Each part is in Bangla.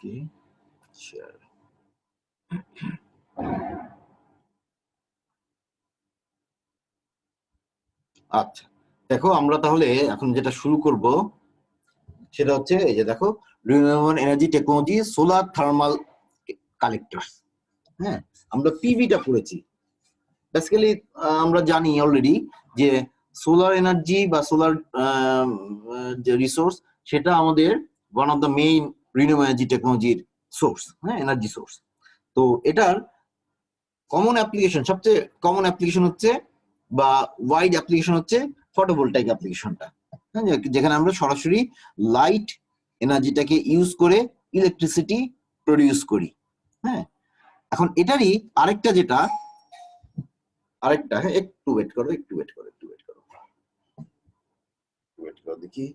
কি শেয়ার। আচ্ছা দেখো, আমরা তাহলে এখন যেটা শুরু করব সেটা হচ্ছে এই যে দেখো, renewable energy technology solar thermal collector. হ্যাঁ, আমরা পিভিটা পড়েছি বেসিক্যালি। আমরা জানি অলরেডি যে সোলার এনার্জি বা সোলার যে রিসোর্স, সেটা আমাদের one of the main renewable energy টেকনোলজির সোর্স, হ্যাঁ, এনার্জি সোর্স। তো এটার কমন অ্যাপ্লিকেশন, সবচেয়ে কমন অ্যাপ্লিকেশন হচ্ছে বা ওয়াইড অ্যাপ্লিকেশন হচ্ছে ফটোভোল্টাইক অ্যাপ্লিকেশনটা, হ্যাঁ, যেখানে আমরা সরাসরি লাইট এনার্জিটাকে ইউজ করে ইলেকট্রিসিটি প্রডিউস করি। হ্যাঁ, এখন এটারই আরেকটা যেটা আরেকটা, হ্যাঁ, একটু ওয়েট করো দেখি।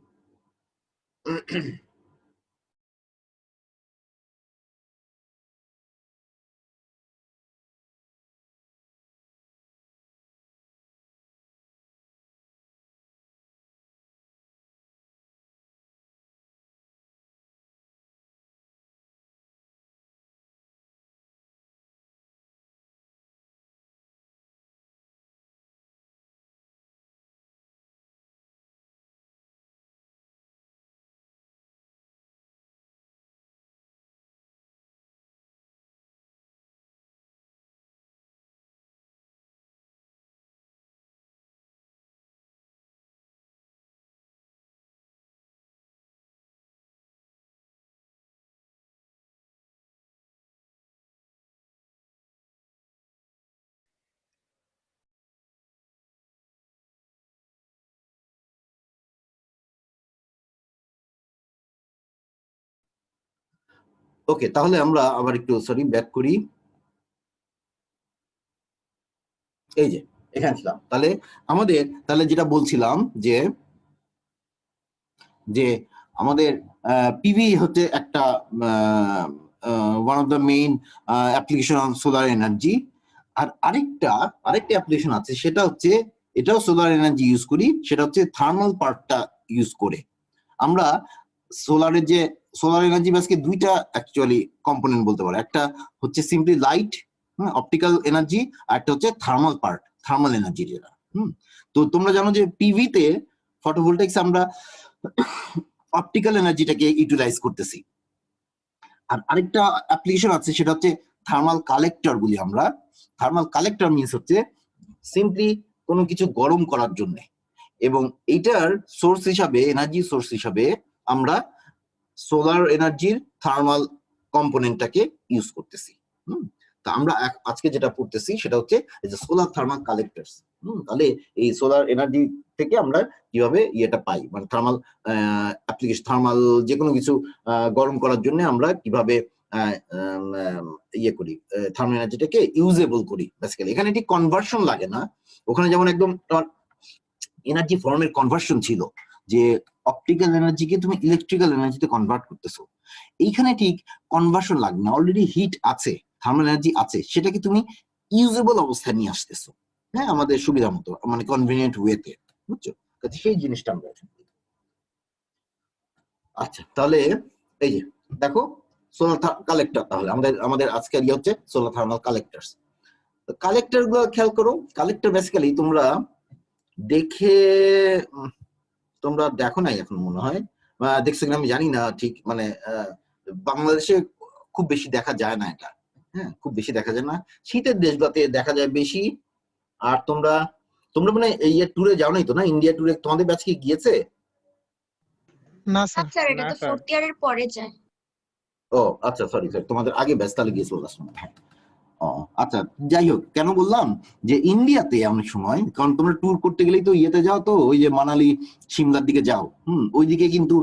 ওকে, তাহলে আমরা আবার একটু ব্যাক করি। এই যে এখানে ছিলাম। তাহলে যেটা বলছিলাম যে যে আমাদের পিভি হচ্ছে একটা one of the main application of solar energy. আর আরেকটা অ্যাপ্লিকেশন আছে, সেটা হচ্ছে এটাও সোলার এনার্জি ইউজ করি, সেটা হচ্ছে থার্মাল পার্টটা ইউজ করে। আমরা সোলার এনার্জি আজকে দুইটা অ্যাকচুয়ালি কম্পোনেন্ট বলতে পারো। একটা হচ্ছে সিম্পলি লাইট, অপটিক্যাল এনার্জি, আর একটা হচ্ছে থার্মাল পার্ট, থার্মাল এনার্জি যেটা। তো তোমরা জানো যে পিভিতে ফটোভোল্টাইক্স আমরা অপটিক্যাল এনার্জিটাকে ইউটিলাইজ করতেছি। আর আরেকটা অ্যাপ্লিকেশন আছে, সেটা হচ্ছে থার্মাল কালেক্টর বলি আমরা। থার্মাল কালেক্টর মিনস হচ্ছে সিম্পলি কোনো কিছু গরম করার জন্য, এবং এইটার সোর্স হিসাবে, এনার্জি সোর্স হিসাবে আমরা সোলার এনার্জির থার্মাল কম্পোনেন্টটাকে ইউজ করতেছি। তা আমরা আজকে যেটা পড়তেছি সেটা হচ্ছে সোলার থার্মাল কালেক্টরস। তাহলে এই সোলার এনার্জি থেকে আমরা কিভাবে ইয়েটা পাই, মানে থার্মাল অ্যাপ্লিকেশন, থার্মাল যে কোনো কিছু গরম করার জন্য আমরা কিভাবে ইয়ে করি, থার্মাল এনার্জিটাকে ইউজেবল করি বেসিক্যালি। এখানে ঠিক কনভার্সন লাগে না, ওখানে যেমন একদম এনার্জি ফর্মের কনভার্সন ছিল, যে অপটিক্যাল এনার্জিকে তুমি ইলেকট্রিক্যাল এনার্জিতে কনভার্ট করতেছো। এইখানে ঠিক কনভার্সন লাগবে না, অলরেডি হিট আছে, থার্মাল এনার্জি আছে, সেটাকে তুমি ইউজেবল অবস্থায় নিয়ে আসতেছো, হ্যাঁ, আমাদের সুবিধা মতো, মানে কনভিনিয়েন্ট ওয়েতে, বুঝছো? সেই জিনিসটা আমরা। আচ্ছা, তাহলে এই যে দেখো সোলার কালেক্টর, তাহলে আমাদের আজকের ইয়ে হচ্ছে সোলার থার্মাল কালেক্টরস। কালেক্টর গুলো খেয়াল করো। কালেক্টর বেসিক্যালি তোমরা দেখো নাই এখন মনে হয়, দেখছো কিনা আমি জানি না ঠিক, মানে বাংলাদেশে খুব বেশি দেখা যায় না এটা, হ্যাঁ, খুব বেশি দেখা যায় না, শীতের দেশগুলোতে দেখা যায় বেশি। আর তোমরা মানে এই ট্যুরে যাও নাই তো, না ইন্ডিয়া ট্যুরে তোমাদের ব্যাচ কি গিয়েছে? না স্যার, এটা তো ফোর্থ ইয়ারের পরে যায়। ও আচ্ছা, সরি তোমাদের আগে ব্যাচ তাহলে গিয়েছিল লাস্ট সময়। ও আচ্ছা, যাই হোক, কেন বললাম যে ইন্ডিয়াতে অনেক সময়, কারণ তোমরা ট্যুর করতে গেলেই তো ইয়েতে যাও, তো ওই যে মানালি সিমলার দিকে যাও, ওইদিকে কিন্তু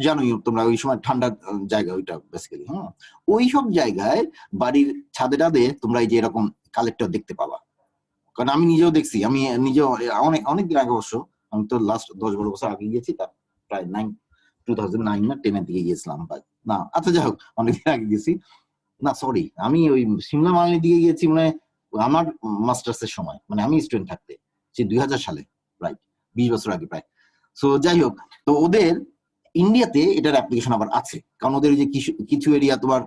জানোই তোমরা ওই সময় ঠান্ডা জায়গা ওইটা বেসিক্যালি। ওই সব জায়গায় বাড়ির ছাদে টাদে তোমরা এই যে এরকম কালেক্টর দেখতে পাবা। কারণ আমি নিজেও দেখছি, আমি নিজেও অনেক দিন আগে, অবশ্য আমি তো লাস্ট 10-12 বছর আগে গিয়েছি, তা প্রায় 2009 না 10 এর দিকে গিয়েছিলাম, না আচ্ছা যাই হোক, অনেকদিন আগে গেছি। না সরি, আমি ওই সিমলা মানালির দিকে গিয়েছি মানে আমার মাস্টার্স এর সময়, মানে আমি স্টুডেন্ট থাকতে, সে 2000 সালে, প্রায় 20 বছর আগে প্রায়। সো যাই হোক, তো ওদের ইন্ডিয়াতে এটার অ্যাপ্লিকেশন আবার আছে, কারণ ওদের যে কিছু এরিয়া তোমার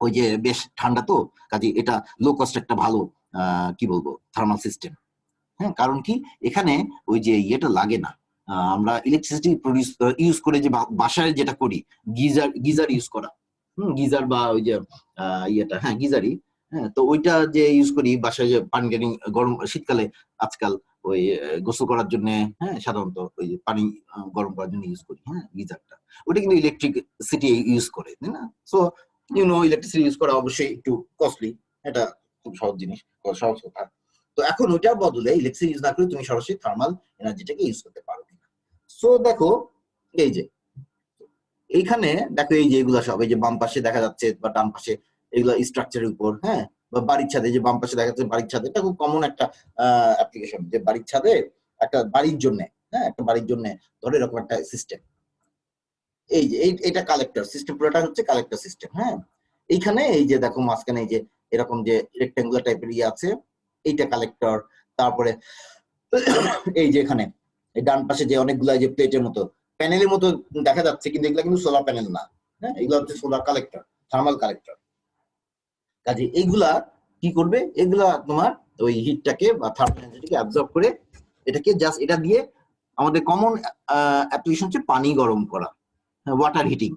ওই যে বেশ ঠান্ডা, তো কাজে এটা লো কস্ট একটা ভালো কি বলবো থার্মাল সিস্টেম। হ্যাঁ, কারণ কি এখানে ওই যে ইয়েটা লাগে না, আমরা ইলেকট্রিসিটি প্রডিউস ইউজ করে যে বাসায় যেটা করি, গিজার ইউজ করা, গিজার বা ওই যে ইয়েটা, হ্যাঁ গিজারই। হ্যাঁ, তো ওইটা যে ইউজ করি বাসায়, যে পানি টানি গরম শীতকালে আজকাল ওই গোসল করার জন্য, হ্যাঁ সাধারণত ওই যে পানি গরম করার জন্য ইউজ করি, হ্যাঁ গিজারটা, ওইটা কিন্তু ইলেকট্রিসিটি ইউজ করে, তাই না? সো ইলেকট্রিসিটি ইউজ করা অবশ্যই একটু কস্টলি, এটা খুব সহজ জিনিস, সহজ কথা। তো এখন ওইটার বদলে ইলেকট্রিসিটি ইউজ না করে তুমি সরাসরি থার্মাল এনার্জিটাকে ইউজ করতে পারো কিনা। সো দেখো এই যে এইখানে দেখো, এই যে এগুলা সব, এই যে বাম পাশে দেখা যাচ্ছে বা ডান পাশে, এগুলা স্ট্রাকচারের উপর, হ্যাঁ, বা বাড়ির ছাদে, যে বাম পাশে দেখা যাচ্ছে বাড়ির ছাদে, এটা খুব কমন একটা অ্যাপ্লিকেশন, যে বাড়ির ছাদে একটা বাড়ির জন্য, হ্যাঁ একটা বাড়ির জন্য ধরে এরকম একটা সিস্টেম। এই যে এটা কালেক্টর সিস্টেম, পুরোটা হচ্ছে কালেক্টর সিস্টেম। হ্যাঁ, এইখানে এই যে দেখো মাঝখানে এই যে এরকম যে রেক্টেঙ্গুলার টাইপের ইয়ে আছে, এইটা কালেক্টর। তারপরে এই যে এখানে এই ডান পাশে যে অনেকগুলা যে প্লেটের মতো প্যানেলের মতো দেখা যাচ্ছে, কিন্তু এগুলা কিন্তু সোলার প্যানেল না, হ্যাঁ এগুলা হচ্ছে সোলার কালেক্টর, থার্মাল কালেক্টর। কাজে এইগুলা কি করবে, এগুলা তোমার ওই হিটটাকে বা থার্মাল এনার্জিটাকে অ্যাবজর্ব করে, এটাকে জাস্ট এটা দিয়ে আমাদের কমন অ্যাপ্লিকেশন হচ্ছে পানি গরম করা, ওয়াটার হিটিং।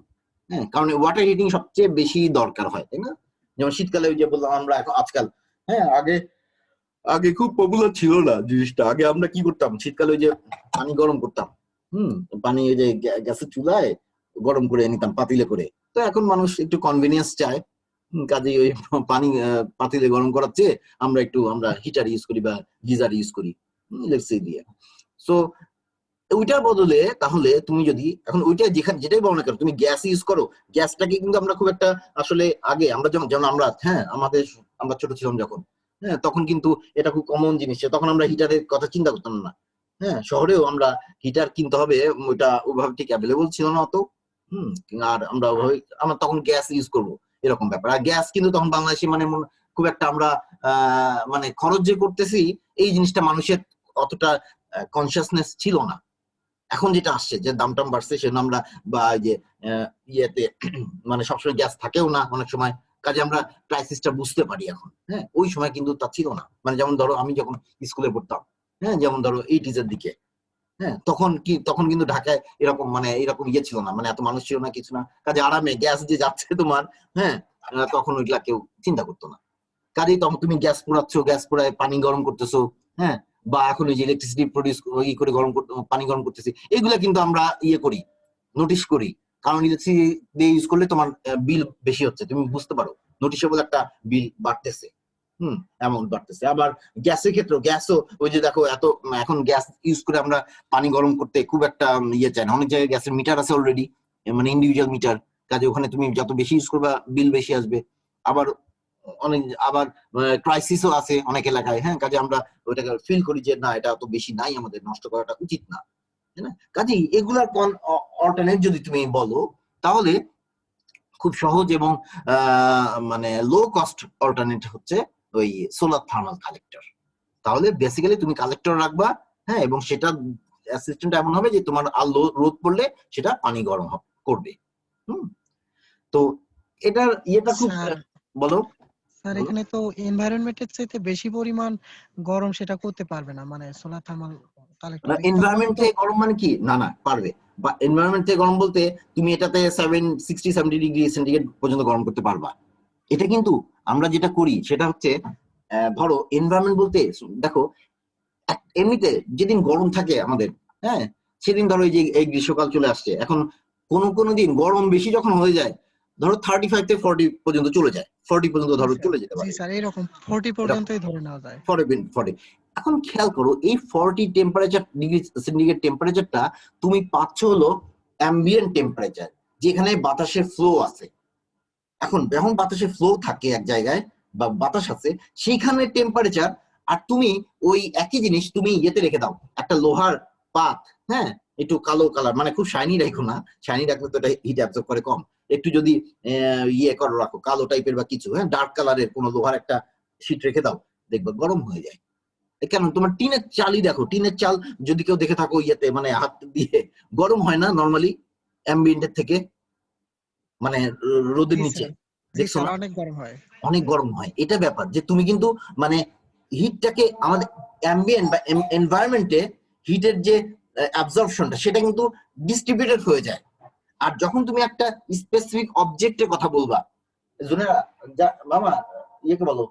হ্যাঁ, কারণ ওয়াটার হিটিং সবচেয়ে বেশি দরকার হয়, তাই না? যেমন শীতকালে ওই যে বললাম আমরা এখন আজকাল, হ্যাঁ আগে আগে খুব পপুলার ছিল না জিনিসটা। আগে আমরা কি করতাম, শীতকালে ওই যে পানি গরম করতাম, পানি ওই যে গ্যাসের চুলায় গরম করে নিতাম পাতিলে করে। তো এখন মানুষ একটু কনভিনিয়েন্স চায়, কাজে ওই পানি পাতিলে গরম করার চেয়ে আমরা হিটার ইউজ করি বা গিজার ইউজ করি ইলেকট্রিসিটি দিয়ে। সো ওইটার বদলে তাহলে তুমি যদি এখন ওইটা যেটাই বলো না কেন, তুমি গ্যাস ইউজ করো, গ্যাসটাকে কিন্তু আমরা খুব একটা আসলে আগে আমরা যেমন আমরা, হ্যাঁ আমরা ছোট ছিলাম যখন, হ্যাঁ তখন কিন্তু এটা খুব কমন জিনিস, তখন আমরা হিটারের কথা চিন্তা করতাম না। হ্যাঁ, শহরেও আমরা হিটার কিনতে হবে, ওইটা ওইভাবে ঠিক অ্যাভেলেবল ছিল না অত। আর আমরা তখন গ্যাস ইউজ করবো, এরকম ব্যাপার। আর গ্যাস কিন্তু তখন বাংলাদেশে মানে খুব একটা আমরা মানে খরচ যে করতেছি, এই জিনিসটা মানুষের অতটা কনসিয়াসনেস ছিল না। এখন যেটা আসছে যে দাম টাম বাড়ছে, সেজন্য আমরা বা যে ইয়েতে মানে সবসময় গ্যাস থাকেও না অনেক সময়, কাজে আমরা ক্রাইসিসটা বুঝতে পারি এখন। হ্যাঁ, ওই সময় কিন্তু তা ছিল না। মানে যেমন ধরো আমি যখন স্কুলে পড়তাম, হ্যাঁ যেমন ধরো 80s এর দিকে, হ্যাঁ তখন কিন্তু ঢাকায় এরকম ইয়ে ছিল না, মানে এত মানুষ ছিল না, কিছু না, কাজে আরামে গ্যাস যে যাচ্ছে তোমার, হ্যাঁ তখন ওইগুলা কেউ চিন্তা করতো না। কাজেই তখন তুমি গ্যাস পোড়াচ্ছ, গ্যাস পোড়ায় পানি গরম করতেছো, হ্যাঁ বা এখন ওই যে ইলেকট্রিসিটি প্রডিউস করে পানি গরম করতেছি, এগুলা কিন্তু আমরা ইয়ে করি, নোটিশ করি। কারণ ইলেকট্রিসিটি দিয়ে ইউজ করলে তোমার বিল বেশি হচ্ছে, তুমি বুঝতে পারো নোটিশেবল একটা বিল বাড়তেছে, অ্যামাউন্ট বাড়তেছে। আবার গ্যাসের ক্ষেত্রেও, গ্যাসও ওই যে দেখো এখন গ্যাস ইউজ করে আমরা পানি গরম করতে খুব একটা ইয়ে চাই না। অনেক জায়গায় গ্যাসের মিটার আছে অলরেডি, মানে ইন্ডিভিজুয়াল মিটার, কাজে ওখানে তুমি যত বেশি ইউজ করবা বিল বেশি আসবে। আবার ক্রাইসিসও আছে অনেক এলাকায়, হ্যাঁ কাজে আমরা ওইটাকে ফিল করি যে না এটা অত বেশি নাই, আমাদের নষ্ট করাটা উচিত না, তাই না? কাজেই এগুলার অল্টারনেট যদি তুমি বলো, তাহলে খুব সহজ এবং মানে লো কস্ট অল্টারনেট হচ্ছে ওই সোলার থার্মাল কালেক্টর। তাহলে বেসিক্যালি তুমি কালেক্টর রাখবা, হ্যাঁ, এবং সেটা সিস্টেমটা এমন হবে যে তোমার আলো রোদ পড়লে সেটা পানি গরম করবে। তো এটার ইয়েটা খুব, বলো স্যার এখানে তো এনভায়রনমেন্টের চাইতে বেশি পরিমাণ গরম সেটা করতে পারবে না, মানে সোলার থার্মাল কালেক্টর। এনভায়রনমেন্ট থেকে গরম মানে কি, না পারবে। বা এনভায়রনমেন্ট থেকে গরম বলতে তুমি এটাতে 60-70 ডিগ্রি সেন্টিগ্রেড পর্যন্ত গরম করতে পারবা। এটা কিন্তু আমরা যেটা করি সেটা হচ্ছে, ধরো এনভায়রনমেন্ট বলতে দেখো এমনিতে যেদিন গরম থাকে আমাদের, হ্যাঁ সেদিন ধরো এই গ্রীষ্মকাল চলে আসছে, এখন কোন দিন গরম বেশি যখন হয়ে যায়, ধরো 35 থেকে 40 পর্যন্ত চলে যায়, 40 পর্যন্ত ধরো চলে যেতে পারে। জি স্যার, এরকম 40 পর্যন্তই ধরে নেওয়া যায়। 40। এখন খেয়াল করো এই 40 টেম্পারেচার ডিগ্রি সেন্টিগ্রেড টেম্পারেচারটা তুমি পাচ্ছ হলো অ্যাম্বিয়েন্ট টেম্পারেচার, যেখানে বাতাসের ফ্লো আছে। এখন যখন বাতাসের ফ্লো থাকে এক জায়গায় বা বাতাস আছে, সেইখানে টেম্পারেচার, আর তুমি ওই একই জিনিস তুমি ইয়েতে রেখে দাও, একটা লোহার পাত, হ্যাঁ একটু কালো কালার, মানে খুব শাইনি রাখো না, শাইনি রাখলে তো এটা হিট অ্যাবজর্ব করে কম, একটু যদি ইয়ে করো রাখো কালো টাইপের বা কিছু, হ্যাঁ ডার্ক কালারের কোনো লোহার একটা শীট রেখে দাও, দেখবে গরম হয়ে যায়। কেন, তোমার টিনের চালই দেখো, টিনের চাল যদি কেউ দেখে থাকো ইয়েতে মানে হাত দিয়ে, গরম হয় না নর্মালি, অ্যাম্বিয়েন্টের থেকে, মানে রোদের জি নিচে, স্যার, জি দেখছো স্যার, না অনেক গরম হয়। অনেক গরম হয়। এটা ব্যাপার যে তুমি কিন্তু মানে হিটটাকে আমাদের অ্যাম্বিয়েন্ট বা এনভায়রনমেন্টে হিটের যে অ্যাবজর্পশনটা সেটা কিন্তু ডিস্ট্রিবিউটেড হয়ে যায়। আর যখন তুমি একটা স্পেসিফিক অবজেক্টের কথা বলবা, জুনেরা মামা ইয়েকে বলো,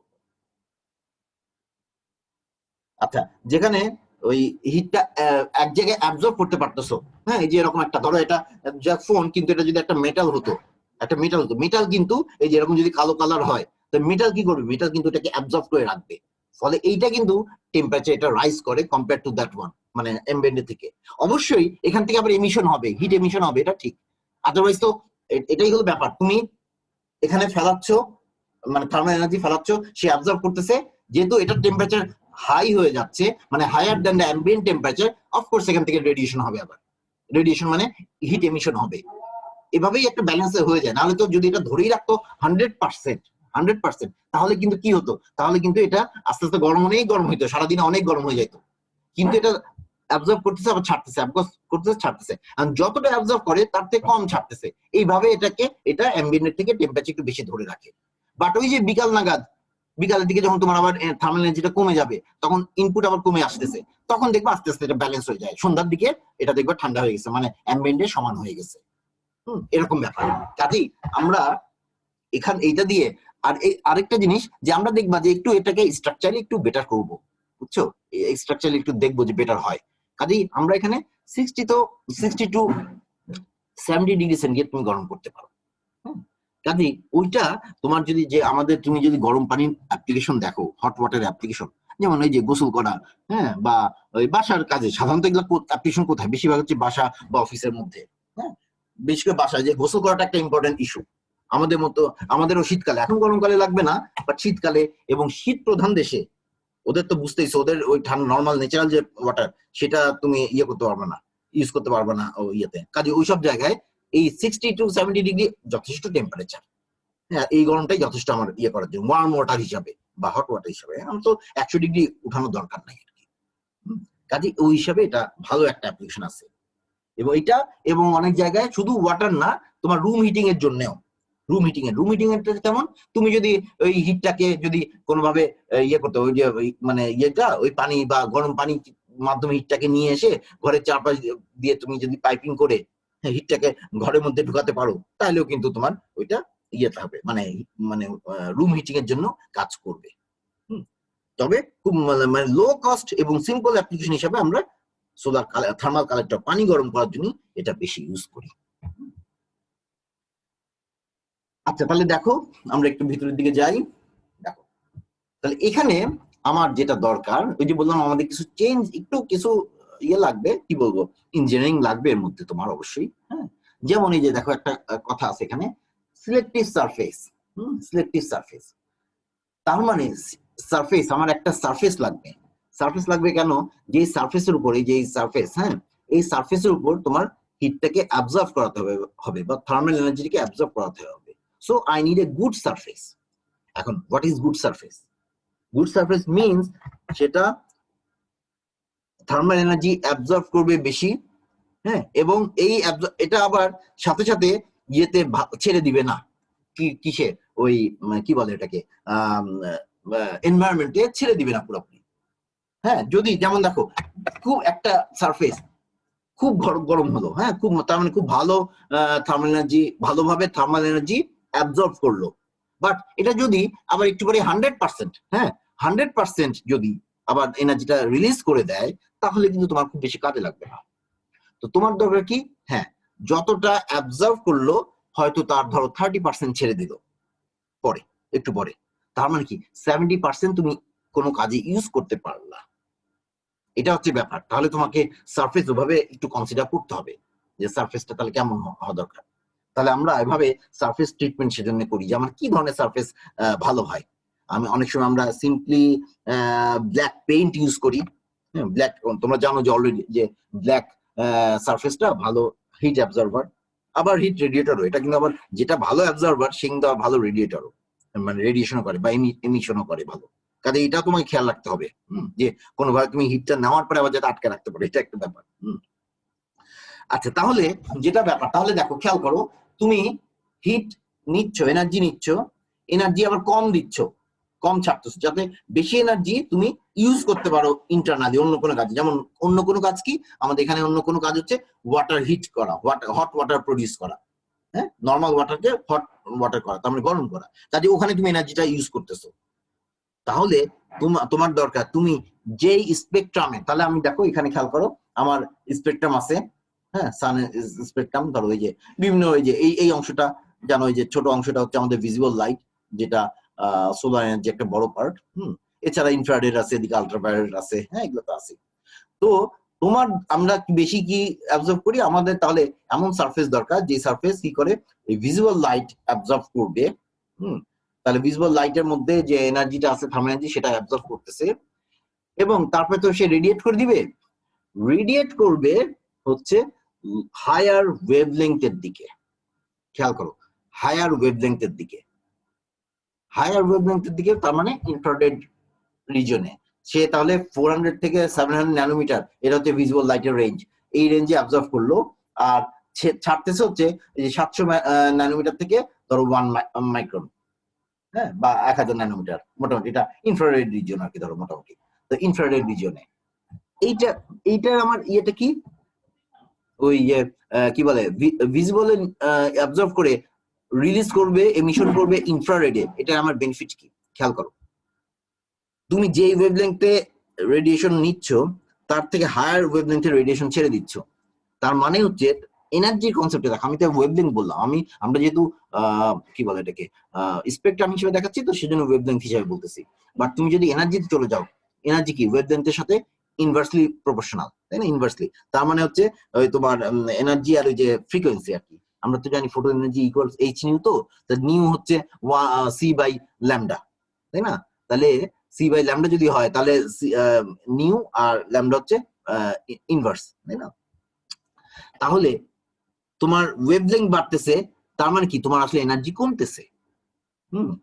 আচ্ছা, যেখানে ওই হিটটা এক জায়গায় অ্যাবজর্ব করতে পারতেছো, হ্যাঁ, এই যে এরকম একটা ধরো এটা যা ফোন, কিন্তু এটা যদি একটা মেটাল হতো, মেটাল কিন্তু এই যে এরকম যদি কালো কালার হয়, তো মেটাল কি করবে, মেটাল কিন্তু এটাকে অ্যাবজর্ব করে রাখবে। ফলে এইটা কিন্তু টেম্পারেচার এটা রাইজ করে কম্পেয়ার টু দ্যাট ওয়ান, মানে এমবেন্ডের থেকে। অবশ্যই এখান থেকে আবার এমিশন হবে, হিট এমিশন হবে, এটা ঠিক। আদারওয়াইজ তো এটাই হলো ব্যাপার, তুমি এখানে ফেলাচ্ছ, মানে থার্মাল এনার্জি ফেলাচ্ছ, সে অ্যাবজর্ব করতেছে, যেহেতু এটার টেম্পারেচার হাই হয়ে যাচ্ছে, মানে higher than the ambient temperature, of course এখান থেকে রেডিয়েশন হবে, আবার রেডিয়েশন মানে হিট এমিশন হবে। এভাবেই একটা ব্যালেন্স হয়ে যায়। নাহলে তো যদি এটা ধরেই রাখতো 100%, 100%, তাহলে কিন্তু কি হতো, তাহলে কিন্তু এটা আস্তে আস্তে গরম অনেক গরম হইতো, সারাদিনে অনেক গরম হয়ে যেত। কিন্তু এটা অ্যাবজর্ব করতেছে আবার ছাড়তেছে, অ্যাবজর্ব করতেছে ছাড়তেছে, আর যতটা অ্যাবজর্ব করে তার থেকে কম ছাড়তেছে। এইভাবে এটা অ্যাম্বিয়েন্টের থেকে টেম্পারেচার একটু বেশি ধরে রাখে। বাট ওই যে বিকাল নাগাদ, বিকালের দিকে যখন তোমার আবার থার্মাল এনার্জিটা কমে যাবে, তখন ইনপুট আবার কমে আসতেছে, তখন দেখবা আস্তে আস্তে এটা ব্যালেন্স হয়ে যায়। সন্ধ্যার দিকে এটা দেখবা ঠান্ডা হয়ে গেছে, মানে অ্যাম্বিয়েন্টের সমান হয়ে গেছে। এরকম ব্যাপার। কাজেই আমরা এখান এইটা দিয়ে, আর এই আরেকটা জিনিস যে আমরা দেখবা যে একটু এটাকে স্ট্রাকচারালি একটু বেটার করব, বুঝছো, এই স্ট্রাকচারালি একটু দেখবো যে বেটার হয়। কাজেই আমরা এখানে 60 to 70 ডিগ্রি সেন্টিগ্রেড তুমি গরম করতে পারো। কাজেই ওইটা তোমার যদি যে আমাদের, তুমি যদি গরম পানির অ্যাপ্লিকেশন দেখো, হট ওয়াটার অ্যাপ্লিকেশন, যেমন এই যে গোসল করা, হ্যাঁ, বা ওই বাসার কাজে, সাধারণত এগুলো অ্যাপ্লিকেশন কোথায়, বেশিরভাগ হচ্ছে বাসা বা অফিসের মধ্যে, হ্যাঁ, বিশেষ করে বাসায় যে গোসল করাটা একটা ইম্পর্টেন্ট ইস্যু। আমাদের মতো, আমাদেরও শীতকালে, এখন গরমকালে লাগবে না, বাট শীতকালে এবং শীত প্রধান দেশে ওদের তো বুঝতেইছো, ওদের ওই ঠান্ডা নর্মাল ন্যাচারাল যে ওয়াটার, সেটা তুমি ইয়ে করতে পারবে না, ইউজ করতে পারবে না ও ইয়েতে। কাজে ওইসব জায়গায় এই 60 to 70 ডিগ্রি যথেষ্ট টেম্পারেচার। হ্যাঁ, এই গরমটাই যথেষ্ট আমার ইয়ে করার জন্য, ওয়ার্ম ওয়াটার হিসাবে বা হট ওয়াটার হিসাবে। আমার তো 100 ডিগ্রি উঠানোর দরকার নাই আর কি। কাজে ওই হিসাবে এটা ভালো একটা অ্যাপ্লিকেশন আছে। এবং এটা, এবং অনেক জায়গায় শুধু ওয়াটার না, তোমার রুম হিটিং এর জন্যও, রুম হিটিং এর কেমন, তুমি যদি ওই হিটটাকে যদি কোনোভাবে ইয়ে করতে, ওই যে মানে ইয়েটা, ওই পানি বা গরম পানি মাধ্যমে হিটটাকে নিয়ে এসে ঘরের চারপাশ দিয়ে তুমি যদি পাইপিং করে হিটটাকে ঘরের মধ্যে ঢুকাতে পারো, তাহলেও কিন্তু তোমার ওইটা ইয়েতে হবে, মানে মানে রুম হিটিং এর জন্য কাজ করবে। তবে খুব মানে লো কস্ট এবং সিম্পল অ্যাপ্লিকেশন হিসাবে আমরা সোলার থার্মাল কালেক্টর, পানি গরম করার জন্য এটা বেশি ইউজ করি। আচ্ছা, তাহলে দেখো আমরা একটু ভিতরের দিকে যাই। দেখো, তাহলে এখানে আমার যেটা দরকার, ওই যে বললাম আমাদের কিছু চেঞ্জ, একটু কিছু ইয়ে লাগবে, কি বলবো, ইঞ্জিনিয়ারিং লাগবে এর মধ্যে তোমার অবশ্যই। হ্যাঁ, যেমন এই যে দেখো একটা কথা আছে এখানে, সিলেক্টিভ সারফেস। সিলেক্টিভ সারফেস তার মানে সারফেস, আমার একটা সারফেস লাগবে। সারফেস লাগবে কেন, যে সারফেসের উপর, এই যে সারফেস, হ্যাঁ, এই সারফেসের উপর তোমার হিটটাকে অ্যাবজর্ব করাতে হবে বা থার্মাল এনার্জিকে অ্যাবজর্ব করাতে হবে। So I need a good surface. এখন what is good surface? Good surface means সেটা থার্মাল এনার্জি অ্যাবজর্ব করবে বেশি, হ্যাঁ, এবং এই এটা আবার সাথে সাথে ইয়েতে ছেড়ে দিবে না, কিসে, ওই কি বলে এটাকে, এনভায়রনমেন্টে ছেড়ে দিবে না পুরোপুরি। হ্যাঁ, যদি যেমন দেখো, খুব একটা সারফেস খুব গরম হলো, হ্যাঁ, খুব, তার মানে খুব ভালো থার্মাল এনার্জি, ভালোভাবে থার্মাল এনার্জি অ্যাবজর্ব করলো। বাট এটা যদি আবার একটু পরে 100%, হ্যাঁ, 100% যদি আবার এনার্জিটা রিলিজ করে দেয়, তাহলে কিন্তু তোমার খুব বেশি কাজে লাগবে না। তো তোমার দরকার কি, হ্যাঁ, যতটা অ্যাবজর্ব করলো হয়তো তার ধরো 30% ছেড়ে দিল পরে, একটু পরে, তার মানে কি 70% তুমি কোনো কাজে ইউজ করতে পারলা। এটা হচ্ছে ব্যাপার। তাহলে তোমাকে সারফেস ওভাবে একটু কনসিডার করতে হবে যে সারফেসটা তাহলে কেমন হওয়া দরকার। তাহলে আমরা এভাবে সারফেস ট্রিটমেন্ট সেজন্য করি যে আমার কি ধরনের সারফেস ভালো হয়। আমি অনেক সময় আমরা সিম্পলি ব্ল্যাক পেইন্ট ইউজ করি। ব্ল্যাক, তোমরা জানো যে অলরেডি যে ব্ল্যাক সারফেসটা ভালো হিট অ্যাবজর্ভার, আবার হিট রেডিয়েটরও। এটা কিন্তু আবার যেটা ভালো অ্যাবজর্ভার সে কিন্তু আবার ভালো রেডিয়েটরও, মানে রেডিয়েশনও করে বা এমিশনও করে ভালো। কাজে এটা তোমাকে খেয়াল রাখতে হবে, যে কোনোভাবে তুমি হিটটা নেওয়ার পরে আবার যাতে আটকে রাখতে পারো, এটা একটা ব্যাপার। আচ্ছা, তাহলে যেটা ব্যাপার, তাহলে দেখো খেয়াল করো, তুমি হিট নিচ্ছ, এনার্জি নিচ্ছ, এনার্জি আবার কম দিচ্ছ, কম ছাড়তেছো, যাতে বেশি এনার্জি তুমি ইউজ করতে পারো ইন্টারনালি অন্য কোনো কাজে। যেমন অন্য কোনো কাজ কি, আমাদের এখানে অন্য কোনো কাজ হচ্ছে ওয়াটার হিট করা, হট ওয়াটার প্রডিউস করা, হ্যাঁ, নর্মাল ওয়াটারকে হট ওয়াটার করা, তার মানে গরম করা, কাজে ওখানে তুমি এনার্জিটা ইউজ করতেছো। তাহলে তোমার দরকার তুমি যেই স্পেকট্রামে, তাহলে আমি দেখো এখানে খেয়াল করো, আমার স্পেকট্রাম আছে, হ্যাঁ, সান স্পেকট্রাম, ধরো এই যে বিভিন্ন এই যে এই অংশটা, জানো এই যে ছোট অংশটা হচ্ছে আমাদের ভিজিবল লাইট, যেটা সোলার এনার্জি একটা বড় পার্ট। এছাড়া ইনফ্রারেড আছে, এদিকে আলট্রাভায়োলেট আছে, হ্যাঁ, এগুলো তো আছে। তো আমরা বেশি কি অ্যাবজর্ব করি, আমাদের তাহলে এমন সারফেস দরকার যে সারফেস কি করে এই ভিজিবল লাইট অ্যাবজর্ব করবে। তাহলে ভিজিবল লাইটের মধ্যে যে এনার্জিটা আছে, থার্মাল এনার্জি, সেটা অ্যাবজর্ব করতেছে, এবং তারপরে তো সে রেডিয়েট করে দিবে। রেডিয়েট করবে হচ্ছে হায়ার ওয়েভলেংথের দিকে। খেয়াল করো, হায়ার ওয়েভলেংথের দিকে, হায়ার ওয়েভলেংথের দিকে, তার মানে ইনফ্রারেড রিজনে। সে তাহলে 400 থেকে 700 ন্যানোমিটার, এটা হচ্ছে ভিজিবল লাইটের রেঞ্জ, এই রেঞ্জে অ্যাবজর্ব করলো। আর ছাড়তেছে হচ্ছে এই যে 700 ন্যানোমিটার থেকে ধরো 1 মাইক্রন, হ্যাঁ, বা 1000 ন্যানোমিটার, মোটামুটি এটা ইনফ্রারেড রিজন আর কি, ধরো মোটামুটি। তো ইনফ্রারেড রিজনে এইটার আমার ইয়েটা কি, ওই কি বলে, ভিজিবল অ্যাবজর্ব করে রিলিজ করবে, এমিশন করবে ইনফ্রারেডে। এটা আমার বেনিফিট কি, খেয়াল করো, তুমি যেই ওয়েভলেংথে রেডিয়েশন নিচ্ছ তার থেকে হায়ার ওয়েভলেংথে রেডিয়েশন ছেড়ে দিচ্ছ। তার মানে হচ্ছে এনার্জির কনসেপ্টে দেখো, আমি তো ওয়েভলেংথ বললাম, আমরা যেহেতু কি বলে এটাকে স্পেকট্রাম হিসেবে দেখাচ্ছি, তো সেজন্য ওয়েভলেংথ হিসেবে বলতেছি। বাট তুমি যদি এনার্জিতে চলে যাও, এনার্জি কি ওয়েভলেংথের সাথে ইনভার্সলি প্রপোর্শনাল, তাই না? ইনভার্সলি, তার মানে হচ্ছে ওই তোমার এনার্জি আর ওই যে ফ্রিকোয়েন্সি আর কি। আমরা তো জানি photon energy equals H new, তো নিউ হচ্ছে সি বাই ল্যামডা, তাই না? তাহলে সি বাই ল্যামডা যদি হয়, তাহলে নিউ আর ল্যামডা হচ্ছে ইনভার্স, তাই না? তাহলে তোমার ওয়েভলেংথ বাড়তেছে, তার মানে কি তোমার আসলে এনার্জি কমতেছে।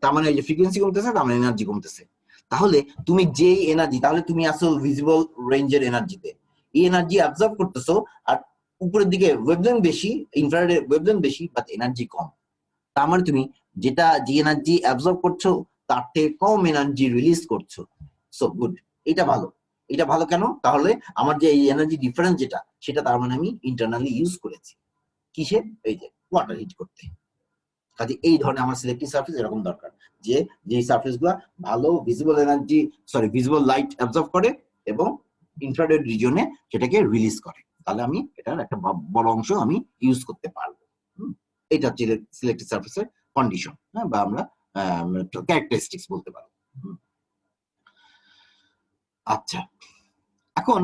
তার মানে এই যে ফ্রিকোয়েন্সি কমতেছে, তার মানে এনার্জি কমতেছে। তাহলে তুমি যেই এনার্জি, তাহলে তুমি আসলে ভিজিবল রেঞ্জের এনার্জিতে এই এনার্জি অ্যাবজর্ব করতেছো, আর উপরের দিকে ওয়েভলেংথ বেশি, ইনফ্রারেড ওয়েভলেংথ বেশি, বাট এনার্জি কম। তার মানে তুমি যে এনার্জি অ্যাবজর্ব করছো তার থেকে কম এনার্জি রিলিজ করছো। সো গুড, এটা ভালো। এটা ভালো কেন? তাহলে আমার যে এই এনার্জি ডিফারেন্স যেটা, সেটা তার মানে আমি ইন্টারনালি ইউজ করেছি কিসে, এই যে ওয়াটার হিট করতে। কাজে এই ধরনের আমার সিলেক্টিভ সারফেস এরকম দরকার, যে সারফেস গুলা ভালো visible energy, visible light absorb করে এবং ইনফ্রারেড রিজনে সেটাকে রিলিজ করে। তাহলে আমি এটার একটা বড় অংশ আমি ইউজ করতে পারবো। এটা হচ্ছে সিলেক্টিভ সারফেসের কন্ডিশন, হ্যাঁ, বা আমরা ক্যারেক্টারিস্টিক্স বলতে পারি। আচ্ছা, এখন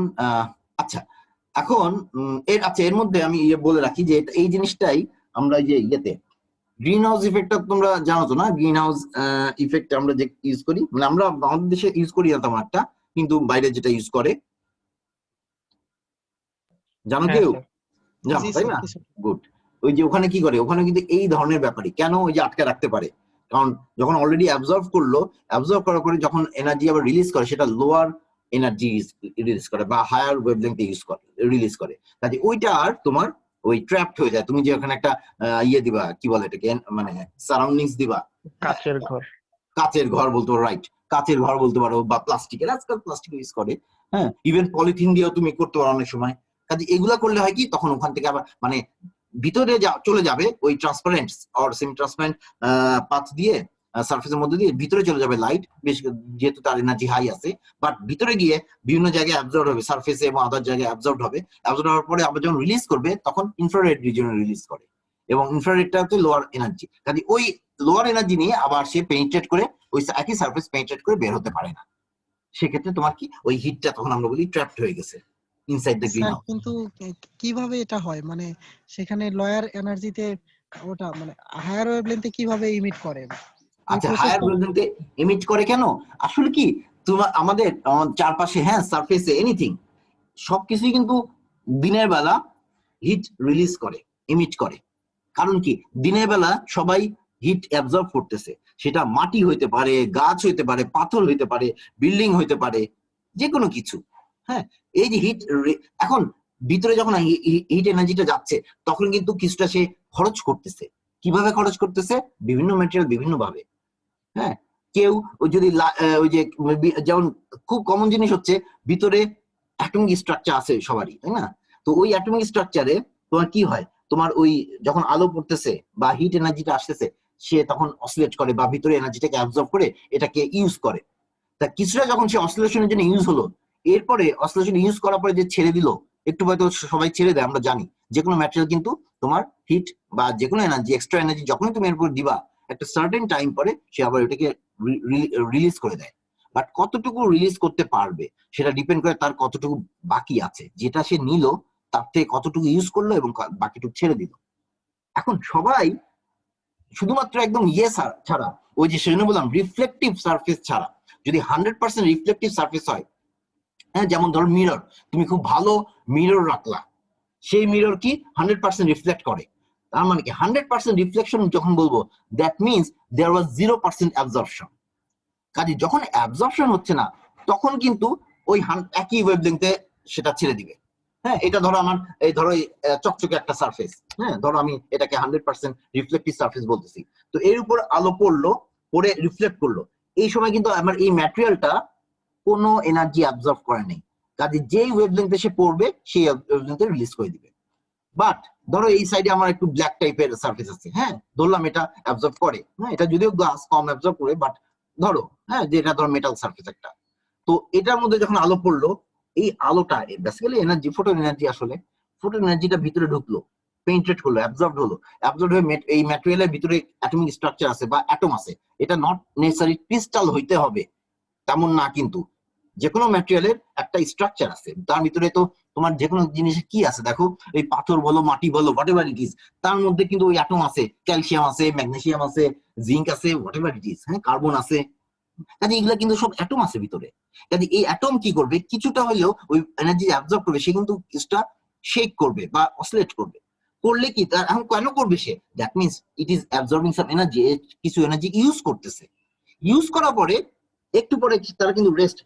এর মধ্যে আমি বলে রাখি যে এই জিনিসটাই আমরা যে ইয়েতে গ্রিন হাউস ইফেক্টটা তোমরা জানো তো না? গ্রিন হাউস ইফেক্ট আমরা যে ইউজ করি, মানে আমরা আমাদের দেশে ইউজ করি না তেমন একটা, কিন্তু বাইরে যেটা ইউজ করে জানো কেউ? জানো, তাই না? গুড। ওই যে ওখানে কি করে, ওখানে কিন্তু এই ধরনের ব্যাপারই কেন ওই যে আটকে রাখতে পারে, কারণ যখন অলরেডি অ্যাবজর্ব করলো, অ্যাবজর্ব করার পরে যখন এনার্জি আবার রিলিজ করে, সেটা লোয়ার এনার্জি রিলিজ করে বা হায়ার ওয়েভলেংথে ইউজ করে, রিলিজ করে। কাজে ওইটা আর তোমার ওই ট্র্যাপড হয়ে যায়। তুমি যে ওখানে একটা ইয়ে দিবা, কি বলে এটাকে, মানে সারাউন্ডিংস দিবা, কাচের ঘর বলতে পারো, রাইট, কাচের ঘর বলতে পারো, বা প্লাস্টিকের, আজকাল প্লাস্টিক ইউজ করে, হ্যাঁ, ইভেন পলিথিন দিয়েও তুমি করতে পারো অনেক সময়। কাজে এগুলা করলে হয় কি, তখন ওখান থেকে আবার মানে ভিতরে চলে যাবে ওই transparent or semi transparent path দিয়ে, সারফেসের মধ্যে দিয়ে ভিতরে চলে যাবে লাইট, বেশ, যেহেতু তার এনার্জি হাই আছে। বাট ভিতরে গিয়ে বিভিন্ন জায়গায় অ্যাবজর্ব হবে, সারফেসে এবং আদার জায়গায় অ্যাবজর্ব হবে। অ্যাবজর্ব হওয়ার পরে আবার যখন রিলিজ করবে, তখন ইনফ্রারেড রিজনে রিলিজ করে, এবং ইনফ্রারেডটা হচ্ছে লোয়ার এনার্জি। কাজে ওই লোয়ার এনার্জি নিয়ে আবার সে পেনিট্রেট করে ওই একই সারফেস পেনিট্রেট করে বের হতে পারে না। সেক্ষেত্রে তোমার কি ওই হিটটা তখন আমরা বলি ট্র্যাপড হয়ে গেছে ইনসাইড দ্য গ্রিন হাউস। কিন্তু কিভাবে এটা হয়, মানে সেখানে লোয়ার এনার্জিতে ওটা মানে হায়ার ওয়েভলেন্থে কিভাবে ইমিট করে? আচ্ছা, হায়ার ওয়েভলেংথে এমিট করে কেন? আসলে কি, আমাদের চারপাশে, হ্যাঁ, সারফেসে এনিথিং সবকিছুই কিন্তু দিনের বেলা হিট রিলিজ করে, এমিট করে। কারণ কি, দিনের বেলা সবাই হিট অ্যাবজর্ব করতেছে, সেটা মাটি হইতে পারে, গাছ হইতে পারে, পাথর হইতে পারে, বিল্ডিং হইতে পারে, যে কোনো কিছু, হ্যাঁ। এই যে হিট, এখন ভিতরে যখন হিট এনার্জিটা যাচ্ছে তখন কিন্তু কিছুটা সে খরচ করতেছে। কিভাবে খরচ করতেছে? বিভিন্ন ম্যাটেরিয়াল বিভিন্ন ভাবে। হ্যাঁ, কেউ ওই যদি ওই যে যেমন খুব কমন জিনিস হচ্ছে ভিতরে অ্যাটমিক স্ট্রাকচার আছে সবারই, তাই না? তো ওই অ্যাটমিক স্ট্রাকচারে তোমার কি হয়, তোমার ওই যখন আলো পড়তেছে বা হিট এনার্জিটা আসতেছে সে তখন অসিলেট করে বা ভিতরে এনার্জিটাকে অ্যাবজর্ব করে এটাকে ইউজ করে। তা কিছুটা যখন সে অসিলেশনের জন্য ইউজ হলো, এরপরে অসিলেশন ইউজ করার পরে যে ছেড়ে দিল, একটু হয়তো সবাই ছেড়ে দেয়, আমরা জানি যে কোনো ম্যাটেরিয়াল কিন্তু তোমার হিট বা যে কোনো এনার্জি, এক্সট্রা এনার্জি যখনই তুমি এর উপর দিবা একটা সার্টেন টাইম পরে সে আবার ওটাকে রিলিজ করে দেয়। বাট কতটুকু রিলিজ করতে পারবে সেটা ডিপেন্ড করে তার কতটুকু বাকি আছে, যেটা সে নিল তার থেকে কতটুকু ইউজ করলো এবং বাকিটুকু ছেড়ে দিল। এখন সবাই শুধুমাত্র একদম ইয়ে ছাড়া, ওই যে সেজন্য বললাম রিফ্লেকটিভ সারফেস ছাড়া, যদি 100% রিফ্লেকটিভ সারফেস হয়, হ্যাঁ, যেমন ধরো মিরর, তুমি খুব ভালো মিরর রাখলা, সেই মিরর কি 100% রিফ্লেক্ট করে, তার মানে কি 100% রিফ্লেকশন যখন বলবো that means there was 0% absorption. কাজে যখন অ্যাবজর্পশন হচ্ছে না তখন কিন্তু ওই একই ওয়েভলেংথে সেটা ছেড়ে দিবে। হ্যাঁ, এটা ধরো আমার এই ধরো চকচকে একটা সারফেস, হ্যাঁ, ধরো আমি এটাকে 100% রিফ্লেক্টিভ সারফেস বলতেছি, তো এর উপর আলো পড়লো, পড়ে রিফ্লেক্ট করলো, এই সময় কিন্তু আমার এই ম্যাটেরিয়ালটা কোনো এনার্জি অ্যাবজর্ব করে নেই, কাজে যেই ওয়েভলেংথে সে পড়বে সেই ওয়েভলেংথে রিলিজ করে দিবে। বাট ধরো এই সাইডে আমার একটু ব্ল্যাক টাইপের সারফেস আছে, হ্যাঁ, ধরলাম এটা অ্যাবজর্ব করে, হ্যাঁ, এটা যদিও গ্লাস কম অ্যাবজর্ব করে, বাট ধরো হ্যাঁ যে এটা ধরো মেটাল সারফেস একটা, তো এটার মধ্যে যখন আলো পড়লো, এই আলোটা বেসিক্যালি এনার্জি, ফোটন এনার্জি, আসলে ফোটন এনার্জিটা ভিতরে ঢুকলো, পেনিট্রেট হলো, অ্যাবজর্ব হলো, অ্যাবজর্ব হয়ে এই ম্যাটেরিয়ালের ভিতরে অ্যাটমিক স্ট্রাকচার আছে বা অ্যাটম আছে, এটা নট নেসেসারি ক্রিস্টাল হইতে হবে তেমন না, কিন্তু যে কোনো ম্যাটেরিয়ালের একটা স্ট্রাকচার আছে, তার ভিতরে তো তোমার যে কোনো জিনিসের কি আছে দেখো, এই পাথর বলো, মাটি বলো, হোয়াট এভার ইট ইজ, তার মধ্যে কিন্তু ওই অ্যাটম আছে, ক্যালসিয়াম আছে, ম্যাগনেসিয়াম আছে, জিঙ্ক আছে, হোয়াট এভার ইট ইজ, হ্যাঁ, কার্বন আছে, কাজে এগুলা কিন্তু সব অ্যাটম আছে ভিতরে। কাজে এই অ্যাটম কি করবে, কিছুটা হলেও ওই এনার্জি অ্যাবজর্ব করবে, সে কিন্তু কিছুটা শেক করবে বা অসিলেট করবে, করলে কি তার এখন কেন করবে সে, that means it is absorbing some energy, কিছু এনার্জি ইউজ করতেছে, ইউজ করার পরে একটু পরে তারা কিন্তু রেস্ট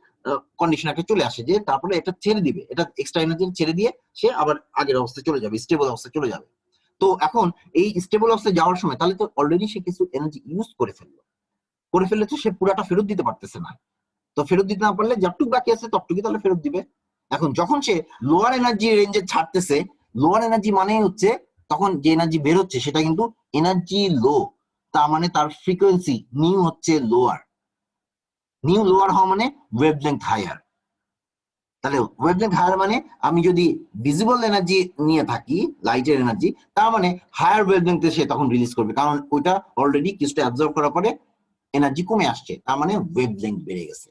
কন্ডিশন একটা চলে আসে, যে তারপরে এটা ছেড়ে দিবে, এটা এক্সট্রা এনার্জি ছেড়ে দিয়ে সে আবার আগের অবস্থায় চলে যাবে, স্টেবল অবস্থায় চলে যাবে। তো এখন এই স্টেবল অবস্থায় যাওয়ার সময় তাহলে তো অলরেডি সে কিছু এনার্জি ইউজ করে ফেললে তো সে পুরাটা ফেরত দিতে পারতেছে না, তো ফেরত দিতে না পারলে যতটুকু বাকি আছে ততটুকু তাহলে ফেরত দিবে। এখন যখন সে লোয়ার এনার্জি রেঞ্জে ছাড়তেছে, লোয়ার এনার্জি মানে হচ্ছে তখন যে এনার্জি বের হচ্ছে সেটা কিন্তু এনার্জি লো, তার মানে তার ফ্রিকোয়েন্সি নিউ হচ্ছে লোয়ার, নিউ লোয়ার হওয়া মানে ওয়েভলেংথ হায়ার। তাহলে ওয়েভলেংথ হায়ার মানে আমি যদি ভিজিবল এনার্জি নিয়ে থাকি, লাইটের এনার্জি, তার মানে হায়ার ওয়েভলেংথে সে তখন রিলিজ করবে, কারণ ওইটা অলরেডি কিছুটা অ্যাবজর্ব করার পরে এনার্জি কমে আসছে, তার মানে ওয়েভলেংথ বেড়ে গেছে,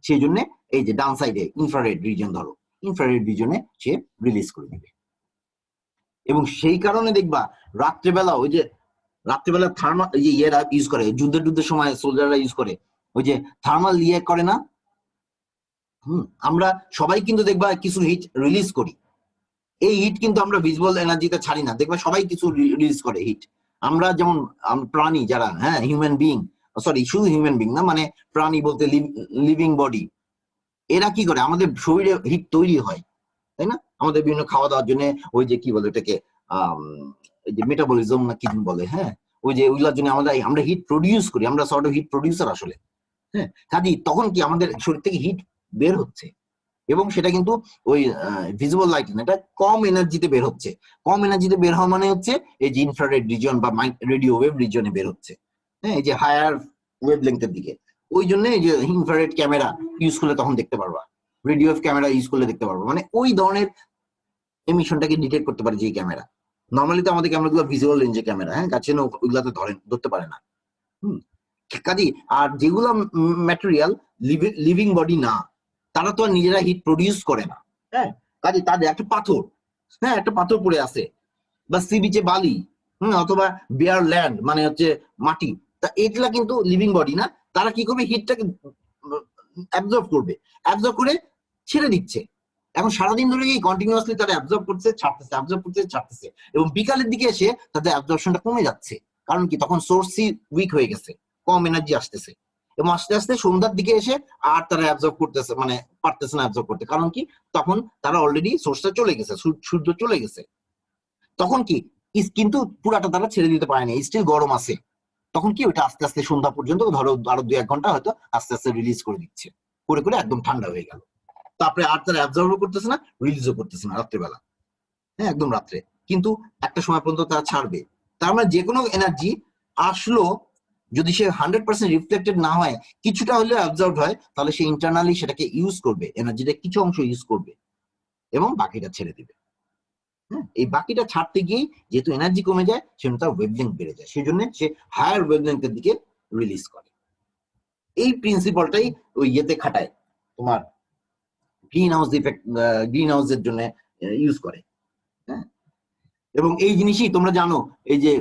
সেই জন্য এই যে ডান সাইডে ইনফ্রারেড রিজন, ধরো ইনফ্রারেড রিজনে সে রিলিজ করে দিবে। এবং সেই কারণে দেখবা রাত্রেবেলা, ওই যে রাত্রেবেলা থার্মাল ইয়েরা ইউজ করে, যুদ্ধের সময় সোলজাররা ইউজ করে, ওই যে থার্মাল ইয়ে করে না, আমরা সবাই কিন্তু দেখবা কিছু হিট রিলিজ করি, এই হিট কিন্তু আমরা ভিজিবল এনার্জিতে ছাড়ি না, দেখবা সবাই কিছু রিলিজ করে হিট। আমরা যেমন প্রাণী যারা, হ্যাঁ, হিউম্যান বিং, সরি শুধু হিউম্যান বিং না, মানে প্রাণী বলতে লিভিং বডি, এরা কি করে, আমাদের শরীরে হিট তৈরি হয়, তাই না, আমাদের বিভিন্ন খাওয়া দাওয়ার জন্য, ওই যে কি বলে এটাকে যে মেটাবলিজম না কি বলে, হ্যাঁ, ওই যে ওইগুলোর জন্য আমরা হিট প্রডিউস করি, আমরা সর্ট অফ হিট প্রডিউসার আসলে, হ্যাঁ, কাজেই তখন কি আমাদের শরীর থেকে হিট বের হচ্ছে, এবং সেটা কিন্তু ওই ভিজিবল লাইট না, এটা কম এনার্জিতে বের হচ্ছে, কম এনার্জিতে বের হওয়া মানে হচ্ছে এই যে ইনফ্রারেড রিজন বা রেডিও ওয়েভ রিজনে বের হচ্ছে, হ্যাঁ, এই যে হায়ার ওয়েভলেংথের দিকে। ওই জন্য এই যে ইনফ্রারেড ক্যামেরা ইউজ করলে তখন দেখতে পারবা, রেডিও ওয়েভ ক্যামেরা ইউজ করলে দেখতে পারবা, মানে ওই ধরনের এমিশনটাকে ডিটেক্ট করতে পারে যে ক্যামেরা। নর্মালি তো আমাদের ক্যামেরাগুলো ভিজুয়াল রেঞ্জের ক্যামেরা, হ্যাঁ, গাছে ওইগুলাতে ধরতে পারে না। কাজে আর যেগুলো ম্যাটেরিয়াল লিভিং বডি না, তারা তো আর নিজেরা হিট প্রডিউস করে না, হ্যাঁ, কাজে তাদের একটা পাথর, হ্যাঁ, একটা পাথর পড়ে আছে, বা সি বিচে বালি, অথবা বেয়ার ল্যান্ড মানে হচ্ছে মাটি, তা এগুলা কিন্তু লিভিং বডি না, তারা কি করবে, হিটটাকে অ্যাবজর্ব করবে, অ্যাবজর্ব করে ছেড়ে দিচ্ছে। এখন সারাদিন ধরে কন্টিনিউয়াসলি তারা অ্যাবজর্ব করছে, ছাড়তেছে, অ্যাবজর্ব করছে, ছাড়তেছে, এবং বিকালের দিকে এসে তাদের অ্যাবজর্পশনটা কমে যাচ্ছে, কারণ কি তখন সোর্সই উইক হয়ে গেছে, কম এনার্জি আসতেছে। এবং আস্তে আস্তে সন্ধ্যার দিকে এসে আর তারা অ্যাবজর্ব করতেছে, মানে পারতেছে না অ্যাবজর্ব করতে। কারণ কি, তখন তারা অলরেডি সোর্সটা চলে গেছে, সূর্য চলে গেছে। তখন কি কিন্তু পুরাটা তারা ছেড়ে দিতে পারেনি, স্টিল গরম আছে। তখন কি ওইটা আস্তে আস্তে সন্ধ্যা পর্যন্ত, ধরো আরো 2-1 ঘন্টা হয়তো আস্তে আস্তে রিলিজ করে দিচ্ছে, করে করে একদম ঠান্ডা হয়ে গেল। তারপরে আর তারা অ্যাবজর্বও করতেছে না, রিলিজও করতেছে না রাত্রেবেলা, হ্যাঁ একদম রাত্রে। কিন্তু একটা সময় পর্যন্ত তারা ছাড়বে। তার মানে যে কোনো এনার্জি আসলো, যদি সে 100% রিফ্লেক্টেড না হয়, কিছুটা হলেও অ্যাবজর্ব হয়, তাহলে সে ইন্টারনালি সেটাকে ইউজ করবে, এনার্জিটা কিছু অংশ ইউজ করবে এবং বাকিটা ছেড়ে দিবে। হ্যাঁ, এই বাকিটা ছাড়তে গিয়ে যেহেতু এনার্জি কমে যায়, সেজন্য তার ওয়েভলেংথ বেড়ে যায়, সেই জন্য সে হায়ার ওয়েভলেংথের দিকে রিলিজ করে। এই প্রিন্সিপালটাই ওই ইয়েতে খাটায়, তোমার গ্রিন হাউস ইফেক্ট, গ্রিন হাউসের জন্য ইউজ করে। হ্যাঁ, এবং এই জিনিসই তোমরা জানো, এই যে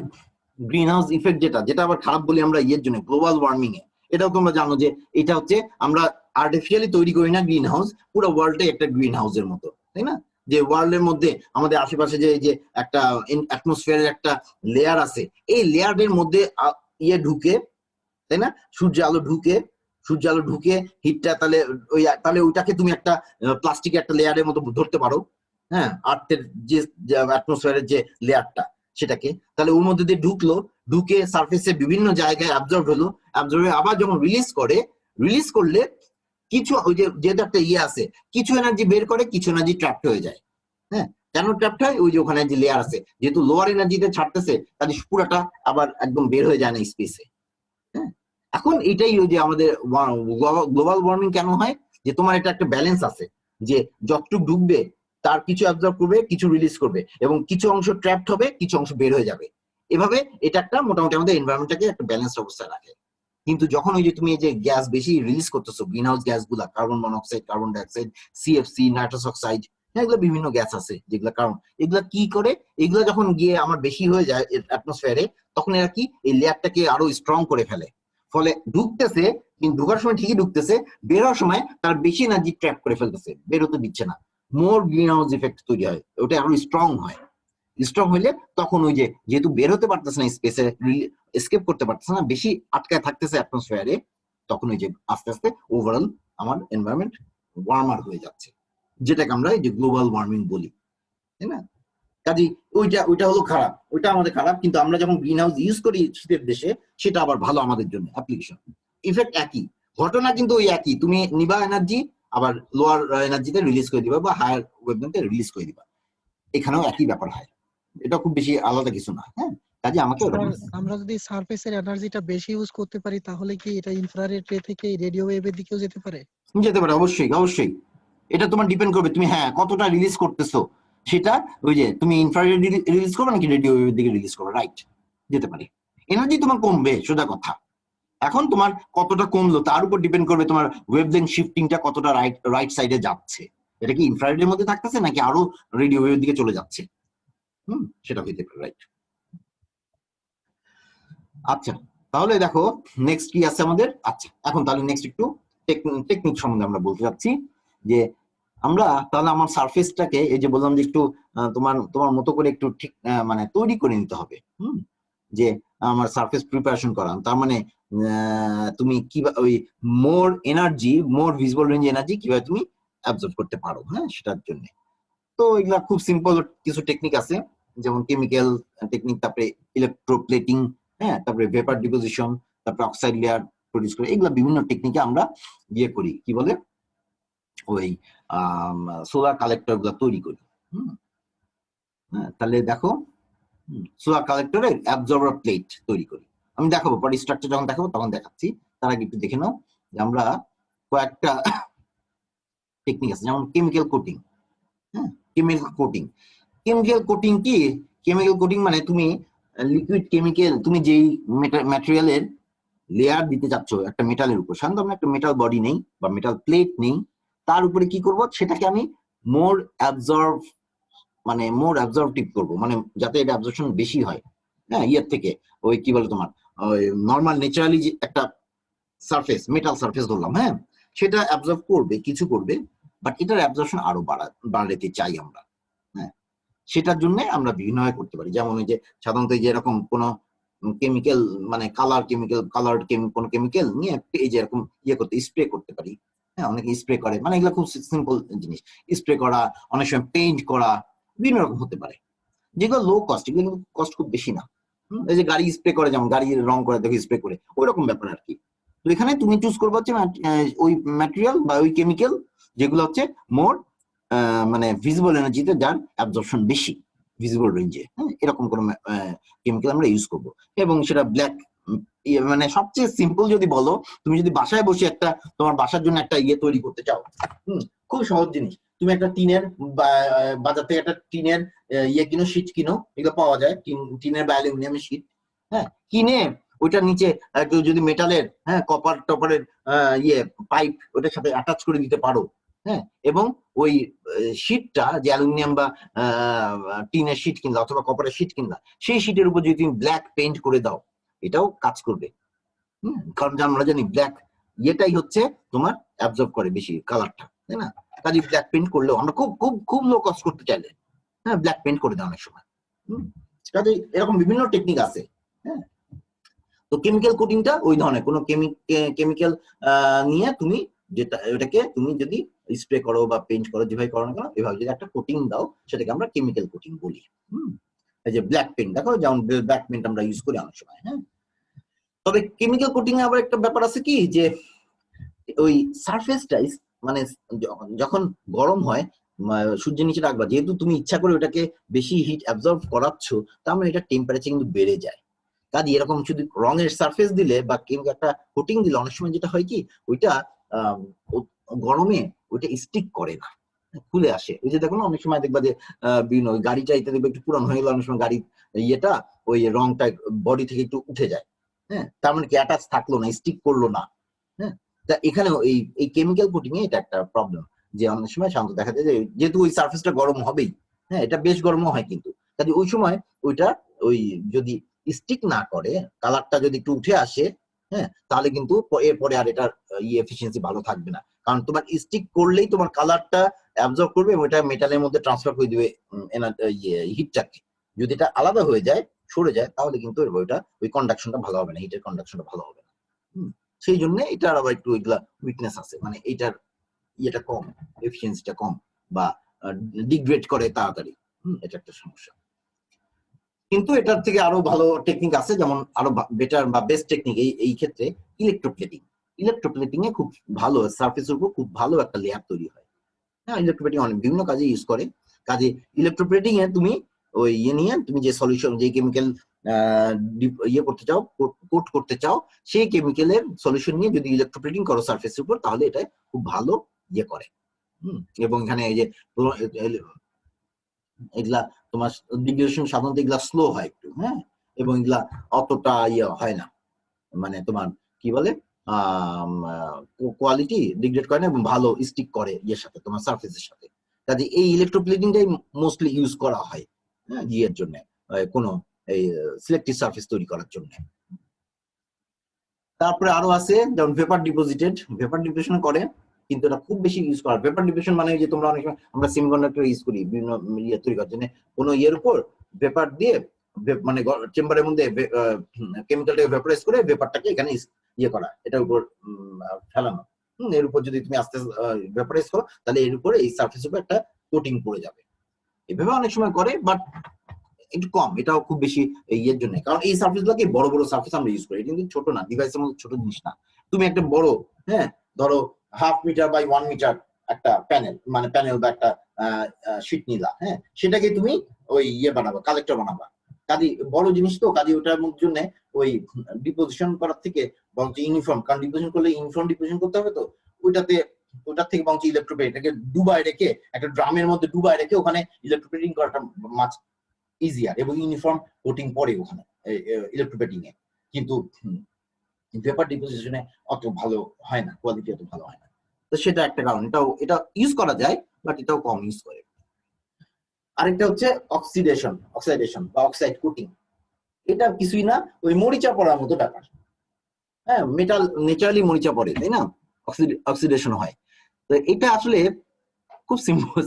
গ্রিন হাউস ইফেক্ট যেটা আবার খারাপ বলি আমরা ইয়ের জন্য, গ্লোবাল ওয়ার্মিং এ, এটাও তোমরা জানো যে এটা হচ্ছে আমরা আর্টিফিশিয়ালি তৈরি করি না গ্রিন হাউস, পুরো ওয়ার্ল্ডটাই একটা গ্রিন হাউসের মতো, তাই না? যে ওয়ার্ল্ডের মধ্যে আমাদের আশেপাশে যে একটা অ্যাটমসফিয়ারের একটা লেয়ার আছে, এই লেয়ারের মধ্যে ইয়ে ঢুকে, তাই না, সূর্য আলো ঢুকে হিটটা, তাহলে ওইটাকে তুমি একটা প্লাস্টিকের একটা লেয়ারের মতো ধরতে পারো। হ্যাঁ, আর্থের যে অ্যাটমসফিয়ারের যে লেয়ারটা, সেটাকে তাহলে ওর মধ্যে দিয়ে ঢুকে সারফেসে বিভিন্ন জায়গায় অ্যাবজর্ব হলো, আবার যখন রিলিজ করলে কিছু ওই যেহেতু একটা ইয়ে আছে, কিছু এনার্জি বের করে, কিছু এনার্জি ট্র্যাপড হয়ে যায়। হ্যাঁ, কেন ট্র্যাপড হয়? ওই যে ওখানে যে লেয়ার আছে, যেহেতু লোয়ার এনার্জিতে ছাড়তেছে, তাহলে পুরাটা আবার একদম বের হয়ে যায় না স্পেসে। হ্যাঁ, এখন এটাই ওই যে আমাদের গ্লোবাল ওয়ার্মিং কেন হয়, যে তোমার এটা একটা ব্যালেন্স আছে, যে যতটুকু ঢুকবে তার কিছু অ্যাবজর্ব করবে, কিছু রিলিজ করবে, এবং কিছু অংশ ট্র্যাপড হবে, কিছু অংশ বের হয়ে যাবে। এভাবে এটা একটা মোটামুটি আমাদের এনভায়রনমেন্টটাকে একটা ব্যালেন্স অবস্থায় রাখে। কিন্তু যখন ওই যে তুমি এই যে গ্যাস বেশি রিলিজ করতেছো, গ্রিন হাউস গ্যাস গুলা, carbon monoxide, carbon dioxide, CFC, nitrous oxide, এগুলো বিভিন্ন গ্যাস আছে যেগুলো, কারণ এগুলা কি করে, এগুলো যখন গিয়ে আমার বেশি হয়ে যায় অ্যাটমসফিয়ারে, তখন এরা কি এই লেয়ারটাকে আরো স্ট্রং করে ফেলে। ফলে ঢুকতেছে, কিন্তু ঢুকার সময় ঠিকই ঢুকতেছে, বের হওয়ার সময় তার বেশি এনার্জি ট্র্যাপ করে ফেলতেছে, বের হতে দিচ্ছে না। মোর গ্রিন হাউস ইফেক্ট তৈরি হয়, ওটা আরো স্ট্রং হয়। স্ট্রং হইলে তখন ওই যে যেহেতু বের হতে পারতেছে না স্পেসে, এসকেপ করতে পারতেছে না, বেশি আটকায় থাকতেছে অ্যাটমসফিয়ারে, তখন ওই যে আস্তে আস্তে ওভারঅল আমার এনভায়রনমেন্ট ওয়ার্মার হয়ে যাচ্ছে, যেটাকে আমরা এই যে গ্লোবাল ওয়ার্মিং বলি, তাই না? কাজে ওইটা হলো খারাপ, ওইটা আমাদের খারাপ। কিন্তু আমরা যখন গ্রিন হাউস ইউজ করি শীতের দেশে, সেটা আবার ভালো আমাদের জন্য। অ্যাপ্লিকেশন ইফেক্ট একই, ঘটনা কিন্তু ওই একই, তুমি নিবা এনার্জি, আবার লোয়ার এনার্জিতে রিলিজ করে দিবা, বা হায়ার ওয়েভলেংথে রিলিজ করে দিবা, এখানেও একই ব্যাপার হয়। এটা খুব বেশি আলাদা কিছু না। হ্যাঁ, কাজে আমাকে আমরা যদি সারফেসের এনার্জিটা বেশি ইউজ করতে পারি, তাহলে কি এটা ইনফ্রারেড রে থেকে রেডিও ওয়েভের দিকেও যেতে পারে? যেতে পারে, অবশ্যই অবশ্যই। এটা তোমার ডিপেন্ড করবে তুমি হ্যাঁ কতটা রিলিজ করতেছো, সেটা ওই যে তুমি ইনফ্রারেড রিলিজ করবে নাকি রেডিও ওয়েভের দিকে রিলিজ করবে, রাইট, যেতে পারে। এনার্জি তোমার কমবে, সোজা কথা। এখন তোমার কতটা কমলো তার উপর ডিপেন্ড করবে তোমার ওয়েভলেংথ শিফটিংটা কতটা রাইট সাইডে যাচ্ছে, এটা কি ইনফ্রারেডের মধ্যে থাকতেছে নাকি আরো রেডিও ওয়েভের দিকে চলে যাচ্ছে। সেটা হইতে পারে, রাইট। আচ্ছা, তাহলে দেখো নেক্সট কি আছে আমাদের। আচ্ছা, এখন তাহলে নেক্সট একটু টেকনিক সম্বন্ধে আমরা বলতে যাচ্ছি, যে আমরা তাহলে আমার সারফেসটাকে এই যে বললাম যে একটু তোমার মতো করে একটু ঠিক মানে তৈরি করে নিতে হবে। যে আমার সারফেস প্রিপারেশন করা, তার মানে তুমি কি ওই মোর ভিজিবল রেঞ্জ এনার্জি কিভাবে তুমি অ্যাবজর্ব করতে পারো, হ্যাঁ, সেটার জন্য। তো এগুলা খুব সিম্পল কিছু টেকনিক আছে, যেমন কেমিক্যাল টেকনিক, তারপরে ইলেকট্রোপ্লেটিং, হ্যাঁ, তারপরে ভেপার ডিপোজিশন, তারপরে অক্সাইড লেয়ার প্রডিউস করে, এগুলা বিভিন্ন টেকনিকে আমরা ইয়ে করি, কি বলে ওই সোলার কালেক্টর গুলা তৈরি করি। হ্যাঁ, তাহলে দেখো সোলার কালেক্টরের অ্যাবজর্বার প্লেট তৈরি করি। আমি দেখাবো পরে স্ট্রাকচার যখন দেখাবো তখন দেখাচ্ছি, তার আগে একটু দেখে নাও যে আমরা কয়েকটা টেকনিক আছে, যেমন কেমিক্যাল কোটিং। হ্যাঁ, কেমিক্যাল কোটিং কি? কেমিক্যাল কোটিং মানে তুমি লিকুইড কেমিক্যাল, তুমি যেই ম্যাটেরিয়ালের লেয়ার দিতে চাচ্ছ একটা মেটালের উপর, সাধারণত আমরা একটা মেটাল বডি নেই বা মেটাল প্লেট নেই, তার উপরে কি করব, সেটাকে আমি মোর অ্যাবজর্বটিভ করবো, মানে যাতে এটা অ্যাবজর্পশন বেশি হয়, হ্যাঁ, ইয়ের থেকে। ওই কি বলে তোমার ওই নর্মাল ন্যাচারালি যে একটা সারফেস, মেটাল সারফেস ধরলাম, হ্যাঁ, সেটা অ্যাবজর্ব করবে, কিছু করবে, বাট এটার অ্যাবজর্পশন আরো বাড়াতে চাই আমরা। হ্যাঁ, সেটার জন্য আমরা বিভিন্নভাবে করতে পারি, যেমন ওই যে সাধারণত যে এরকম কোন কেমিক্যাল মানে কালার কোন কেমিক্যাল নিয়ে এই যে এরকম করতে স্প্রে করতে পারি। হ্যাঁ, অনেকে স্প্রে করে, মানে এগুলো খুব সিম্পল জিনিস। স্প্রে করা, অনেক সময় পেইন্ট করা, বিভিন্ন রকম হতে পারে, যেগুলো লো কস্ট, এগুলো কিন্তু কস্ট খুব বেশি না। এই যে গাড়ি স্প্রে করে, যেমন গাড়ি রং করে দেখো স্প্রে করে, ওই রকম ব্যাপার আর কি। তো এখানে তুমি চুজ করবে হচ্ছে ওই ম্যাটেরিয়াল বা ওই কেমিক্যাল যেগুলো হচ্ছে মোর মানে ভিজিবল এনার্জিতে যার অ্যাবজর্পশন বেশি, ভিজিবল রেঞ্জে। হ্যাঁ, এরকম কোন কেমিক্যাল আমরা ইউজ করব, এবং সেটা ব্ল্যাক, মানে সবচেয়ে সিম্পল যদি বলো, তুমি যদি বাসায় বসে একটা তোমার বাসার জন্য একটা তৈরি করতে চাও, খুব সহজ জিনিস। তুমি একটা টিনের বাজার থেকে একটা টিনের কিনো, শীট কিনো, এগুলো পাওয়া যায়, টিনের বা অ্যালুমিনিয়ামের শীট। হ্যাঁ, কিনে ওইটার নিচে একটু যদি মেটালের, হ্যাঁ, কপার টপারের পাইপ ওটার সাথে অ্যাটাচ করে দিতে পারো। হ্যাঁ, এবং ওই শীটটা যে অ্যালুমিনিয়াম বা টিনের শীট কিনলা অথবা কপারের শীট কিনলা, সেই শীটের উপর যদি তুমি ব্ল্যাক পেইন্ট করে দাও, এটাও কাজ করবে। কারণ আমরা জানি ব্ল্যাক এটাই হচ্ছে তোমার অ্যাবজর্ব করে বেশি কালারটা, তাই না? কাজে ব্ল্যাক পেইন্ট করলেও আমরা খুব খুব খুব লো কস্ট করতে চাইলে, হ্যাঁ, ব্ল্যাক পেইন্ট করে দেয় অনেক সময়। কাজে এরকম বিভিন্ন টেকনিক আছে। হ্যাঁ, তো কেমিক্যাল কোটিংটা ওই ধরনের কোনো কেমিক্যাল নিয়ে তুমি যেটা, ওটাকে তুমি যদি স্প্রে করো বা পেইন্ট করো, যেভাবে করো না কেন, এভাবে যদি একটা কোটিং দাও, সেটাকে আমরা কেমিক্যাল কোটিং বলি। এই যে ব্ল্যাক পেইন্ট দেখো, যেমন ব্ল্যাক পেইন্ট আমরা ইউজ করি অনেক সময়। হ্যাঁ, তবে কেমিক্যাল কোটিং এ আবার একটা ব্যাপার আছে কি, যে ওই সারফেসটা মানে যখন গরম হয়, সূর্যের নিচে রাখবা, যেহেতু তুমি ইচ্ছা করে ওটাকে বেশি হিট অ্যাবজর্ব করাচ্ছ, তার মানে এটা টেম্পারেচার কিন্তু বেড়ে যায়। কাজে এরকম শুধু রঙের সারফেস দিলে বা একটা কোটিং দিলে অনেক সময় যেটা হয় কি, ওইটা গরমে ওইটা স্টিক করে না, খুলে আসে। ওই যে দেখো না, অনেক সময় দেখবা যে বিভিন্ন গাড়িটা এটা দেখবে একটু পুরানো হয়ে গেলে অনেক সময় গাড়ির ওই রংটা বডি থেকে একটু উঠে যায়। হ্যাঁ, তার মানে কি অ্যাটাচ থাকলো না, স্টিক করলো না। হ্যাঁ, তা এখানে এই কেমিক্যাল কোটিং এ এটা একটা প্রবলেম, যে অনেক সময় শান্ত দেখা যায় যে যেহেতু ওই সারফেসটা গরম হবেই, হ্যাঁ, এটা বেশ গরমও হয় কিন্তু, কাজে ওই সময় ওইটা যদি স্টিক না করে, কালারটা যদি একটু উঠে আসে, হ্যাঁ, তাহলে কিন্তু এরপরে আর এটার এফিসিয়েন্সি ভালো থাকবে না। কারণ তোমার স্টিক করলেই তোমার কালারটা অ্যাবজর্ব করবে এবং এটা মেটালের মধ্যে ট্রান্সফার করে দিবে হিটটাকে। যদি এটা আলাদা হয়ে যায়, সরে যায়, তাহলে কিন্তু ওইটা ওই কন্ডাকশনটা ভালো হবে না, হিটের কন্ডাকশনটা ভালো হবে না। সেই জন্য এটার আবার একটু এগুলা উইকনেস আছে, মানে এটার ইয়েটা কম, এফিসিয়েন্সিটা কম, বা ডিগ্রেড করে তাড়াতাড়ি। এটা একটা সমস্যা। কিন্তু এটার থেকে আরো ভালো টেকনিক আছে, যেমন আরো বেটার বা বেস্ট টেকনিক এই ক্ষেত্রে ইলেকট্রোপ্লেটিং। ইলেকট্রোপ্লেটিং এ খুব ভালো সারফেসের উপর খুব ভালো একটা লেয়ার তৈরি হয়। হ্যাঁ, ইলেকট্রোপ্লেটিং অনেক বিভিন্ন কাজে ইউজ করে। কাজে ইলেকট্রোপ্লেটিং এ তুমি ওই নিয়ে তুমি যে সলিউশন, যে কেমিক্যাল করতে চাও, কোট করতে চাও, সেই কেমিক্যালের সলিউশন নিয়ে যদি ইলেকট্রোপ্লেটিং করো সারফেসের উপর, তাহলে এটা খুব ভালো করে। এবং এখানে এই যে এগুলা তোমার ডিগ্রেডেশন সাধারণত এগুলা স্লো হয় একটু, হ্যাঁ, এবং এগুলা অতটা হয় না, মানে তোমার কি বলে কোয়ালিটি ডিগ্রেড করে না, এবং ভালো স্টিক করে সাথে তোমার সারফেসের সাথে। কাজে এই ইলেকট্রোপ্লেটিংটাই মোস্টলি ইউজ করা হয়, হ্যাঁ, এর জন্য কোনো এই সিলেক্টিভ সারফেস তৈরি করার জন্য। তারপরে আরো আছে যেমন ভেপার ডিপোজিটেড, ভেপার ডিপোজিশন করে, কিন্তু এটা খুব বেশি ইউজ করা। ভেপার ডিপোজিশন মানে যে তোমরা অনেক সময় আমরা সেমিকন্ডাক্টর ইউজ করি বিভিন্ন তৈরি করার জন্য, কোনো উপর ভেপার দিয়ে, মানে চেম্বারের মধ্যে কেমিক্যালটাকে ভেপারাইজ করে ভেপারটাকে এখানে করা, এটার উপর ফেলানো। এর উপর যদি তুমি আস্তে ভেপারাইজ করো, তাহলে এর উপরে এই সারফেস উপর একটা কোটিং পড়ে যাবে। এভাবে অনেক সময় করে, বাট একটু কম, এটাও খুব বেশি জন্য, কারণ এই সার্ফেস গুলোকে বড় বড় সার্ফেস আমরা ইউজ করি, এটা কিন্তু ছোট না, ডিভাইসের মধ্যে ছোট জিনিস না। তুমি একটা বড়, হ্যাঁ, ধরো 1/2 মিটার বাই 1 মিটার একটা প্যানেল বা একটা শীট নিলা, হ্যাঁ, সেটাকে তুমি ওই বানাবা, কালেক্টর বানাবা। কাজে বড় জিনিস তো, কাজে ওটার জন্য ওই ডিপোজিশন করার থেকে বরঞ্চ ইউনিফর্ম, কারণ ডিপোজিশন করলে ইউনিফর্ম ডিপোজিশন করতে হবে, তো ওটার থেকে বরঞ্চ ইলেকট্রোপ্লেট, এটাকে ডুবায় রেখে, একটা ড্রামের মধ্যে ডুবায় রেখে ওখানে ইলেকট্রোপ্লেটিং করাটা মাছ ইজিয়ার, এবং ইউনিফর্ম কোটিং পরে ওখানে ইলেকট্রোপ্লেটিং এ। কিন্তু ভেপার ডিপোজিশনে অত ভালো হয় না, কোয়ালিটি অত ভালো হয় না। তো সেটা একটা কারণ, এটা ইউজ করা যায়, বাট এটাও কম ইউজ করে। আরেকটা হচ্ছে অক্সিডেশন বা অক্সাইড কোটিং। এটা কিছুই না, ওই মরিচা পড়ার মতো ব্যাপার। হ্যাঁ, মেটাল ন্যাচারালি মরিচা পড়ে, তাই না, অক্সিডেশন হয়। তো এটা আসলে খুব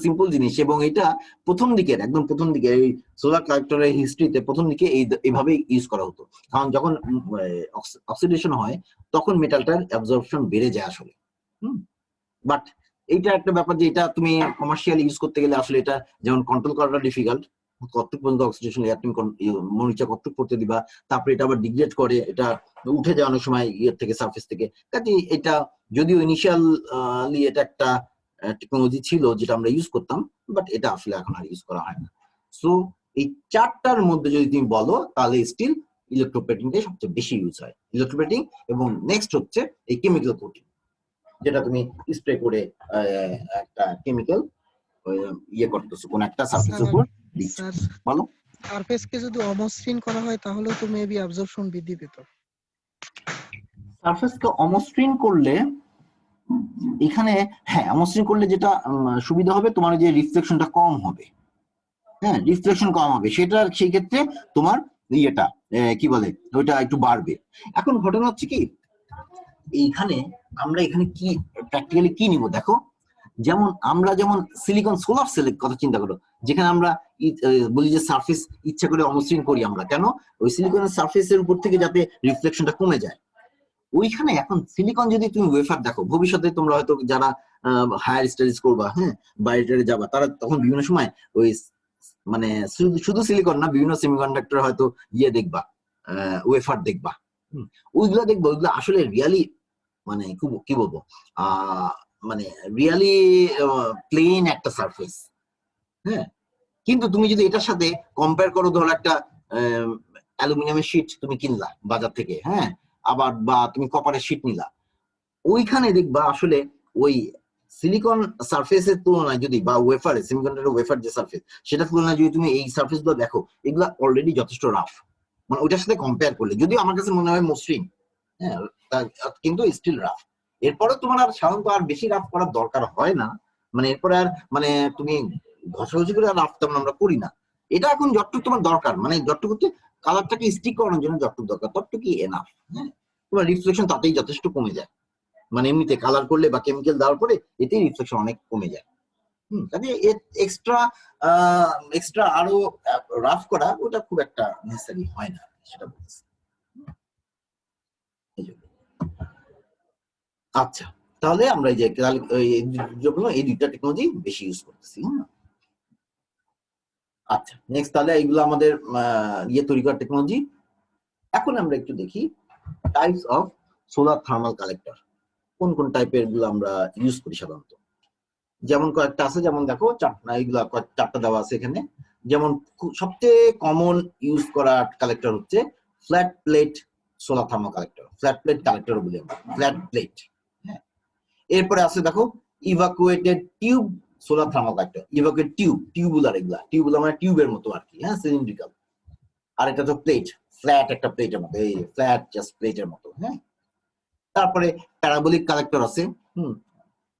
সিম্পল জিনিস, এবং এটা প্রথম দিকের একদম প্রথম দিকে এই সোলার কালেক্টরের হিস্ট্রিতে প্রথম দিকে এইভাবে ইউজ করা হতো। কারণ যখন অক্সিডেশন হয় তখন মেটালটার অ্যাবজর্পশন বেড়ে যায় আসলে। বাট এইটা একটা ব্যাপার যে এটা তুমি কমার্শিয়াল ইউজ করতে গেলে আসলে এটা যেমন কন্ট্রোল করাটা ডিফিকাল্ট, কতটুক পর্যন্ত অক্সিডেশন লেয়ার তুমি মরিচা কতটুক করতে দিবা, তারপরে এটা আবার ডিগ্রেড করে, এটা উঠে যায় অনেক সময় ইয়ের থেকে, সার্ফেস থেকে। কাজে এটা যদিও ইনিশিয়ালি এটা একটা টেকনোলজি ছিল যেটা আমরা ইউজ করতাম, বাট এটা আসলে এখন আর ইউজ করা হয় না। সো এই চারটার মধ্যে যদি তুমি বলো তাহলে স্টিল ইলেকট্রোপ্লেটিংটাই সবচেয়ে বেশি ইউজ হয়, ইলেকট্রোপ্লেটিং, এবং নেক্সট হচ্ছে এই কেমিক্যাল কোটিং, যেটা তুমি স্প্রে করে একটা কেমিক্যাল ইয়ে করতেছো কোন একটা সারফেসের উপর দিচ্ছ। স্যার, বলো। সারফেসকে যদি অমসৃণ করা হয় তাহলে তো মেবি অ্যাবজর্পশন বৃদ্ধি পেত। সারফেসকে অমসৃণ করলে এখানে, হ্যাঁ অমসৃণ করলে যেটা সুবিধা হবে, তোমার যে রিফ্লেকশনটা কম হবে, হ্যাঁ রিফ্লেকশন কম হবে, সেটা সেই ক্ষেত্রে তোমার ইয়েটা কি বলে ওইটা একটু বাড়বে। এখন ঘটনা হচ্ছে কি, এইখানে আমরা এখানে কি প্র্যাকটিক্যালি কি নিব দেখো, যেমন আমরা যেমন সিলিকন সোলার সেলের কথা চিন্তা করো, যেখানে আমরা বলি যে সারফেস ইচ্ছা করে অমসৃণ করি আমরা, কেন? ওই সিলিকনের সারফেসের উপর থেকে যাতে রিফ্লেকশনটা কমে যায়। ওইখানে এখন সিলিকন যদি তুমি ওয়েফার দেখো, ভবিষ্যতে তোমরা হয়তো যারা হায়ার স্টাডিজ করবা, হ্যাঁ বাইরে যাবা, তারা তখন বিভিন্ন সময় ওই মানে শুধু সিলিকন না, বিভিন্ন সেমিকন্ডাক্টর হয়তো ইয়ে দেখবা, ওয়েফার দেখবা, ওইগুলা দেখবো, ওইগুলো আসলে রিয়ালি মানে কি বলবো মানে রিয়ালি প্লেন একটা সারফেস, হ্যাঁ। কিন্তু তুমি যদি এটার সাথে কম্পেয়ার করো, ধরো একটা অ্যালুমিনিয়ামের শীট তুমি কিনলা বাজার থেকে, হ্যাঁ, আবার বা তুমি কপারের শীট নিলা, ওইখানে দেখবা আসলে ওই সিলিকন সারফেসের তুলনায় যদি, বা ওয়েফার সেমিকন্ডাক্টর ওয়েফার যে সারফেস, সেটার তুলনায় যদি তুমি এই সারফেস গুলো দেখো, এগুলা অলরেডি যথেষ্ট রাফ, মানে ওইটার সাথে কম্পেয়ার করলে, যদিও আমার কাছে মনে হয় মসৃণ, হ্যাঁ, কিন্তু স্টিল রাফ। এরপরে তোমার আর সাধারণত আর বেশি রাফ করার দরকার হয় না, মানে এরপরে আর মানে তুমি ঘষাঘষি করে আর রাফ তেমন আমরা করি না। এটা এখন যতটুকু তোমার দরকার, মানে যতটুকু কালারটাকে স্টিক করানোর জন্য যতটুকু দরকার ততটুকু এনাফ, হ্যাঁ। তোমার রিফ্লেকশন তাতেই যথেষ্ট কমে যায়, মানে এমনিতে কালার করলে বা কেমিক্যাল দেওয়ার পরে এতেই রিফ্লেকশন অনেক কমে যায়। কাজে এক্সট্রা এক্সট্রা আরো রাফ করা ওটা খুব একটা নেসেসারি হয় না, সেটা বলছি। আচ্ছা, তাহলে আমরা এই যে এই দুইটা টেকনোলজি বেশি ইউজ করতেছি। আচ্ছা, নেক্সট তাহলে এইগুলো আমাদের ইয়ে তৈরি করার টেকনোলজি। এখন আমরা একটু দেখি types of solar thermal collector, কোন কোন টাইপের গুলো আমরা ইউজ করি সাধারণত। যেমন কয়েকটা আছে, যেমন দেখো এইগুলা চারটা দেওয়া আছে এখানে। যেমন সবচেয়ে কমন ইউজ করা কালেক্টর হচ্ছে flat plate solar thermal collector, flat plate collector বলি আমরা, ফ্ল্যাট প্লেট। এরপরে আছে দেখো ইভাকুয়েটেড tube solar thermal collector, evacuate tubular, এগুলা টিউবুলার মানে টিউবের মতো আর কি, হ্যাঁ, সিলিন্ড্রিক্যাল। আর এটা তো প্লেট, ফ্ল্যাট একটা প্লেটের মতো, এই ফ্ল্যাট জাস্ট প্লেটের মতো, হ্যাঁ। তারপরে প্যারাবোলিক কালেক্টর আছে,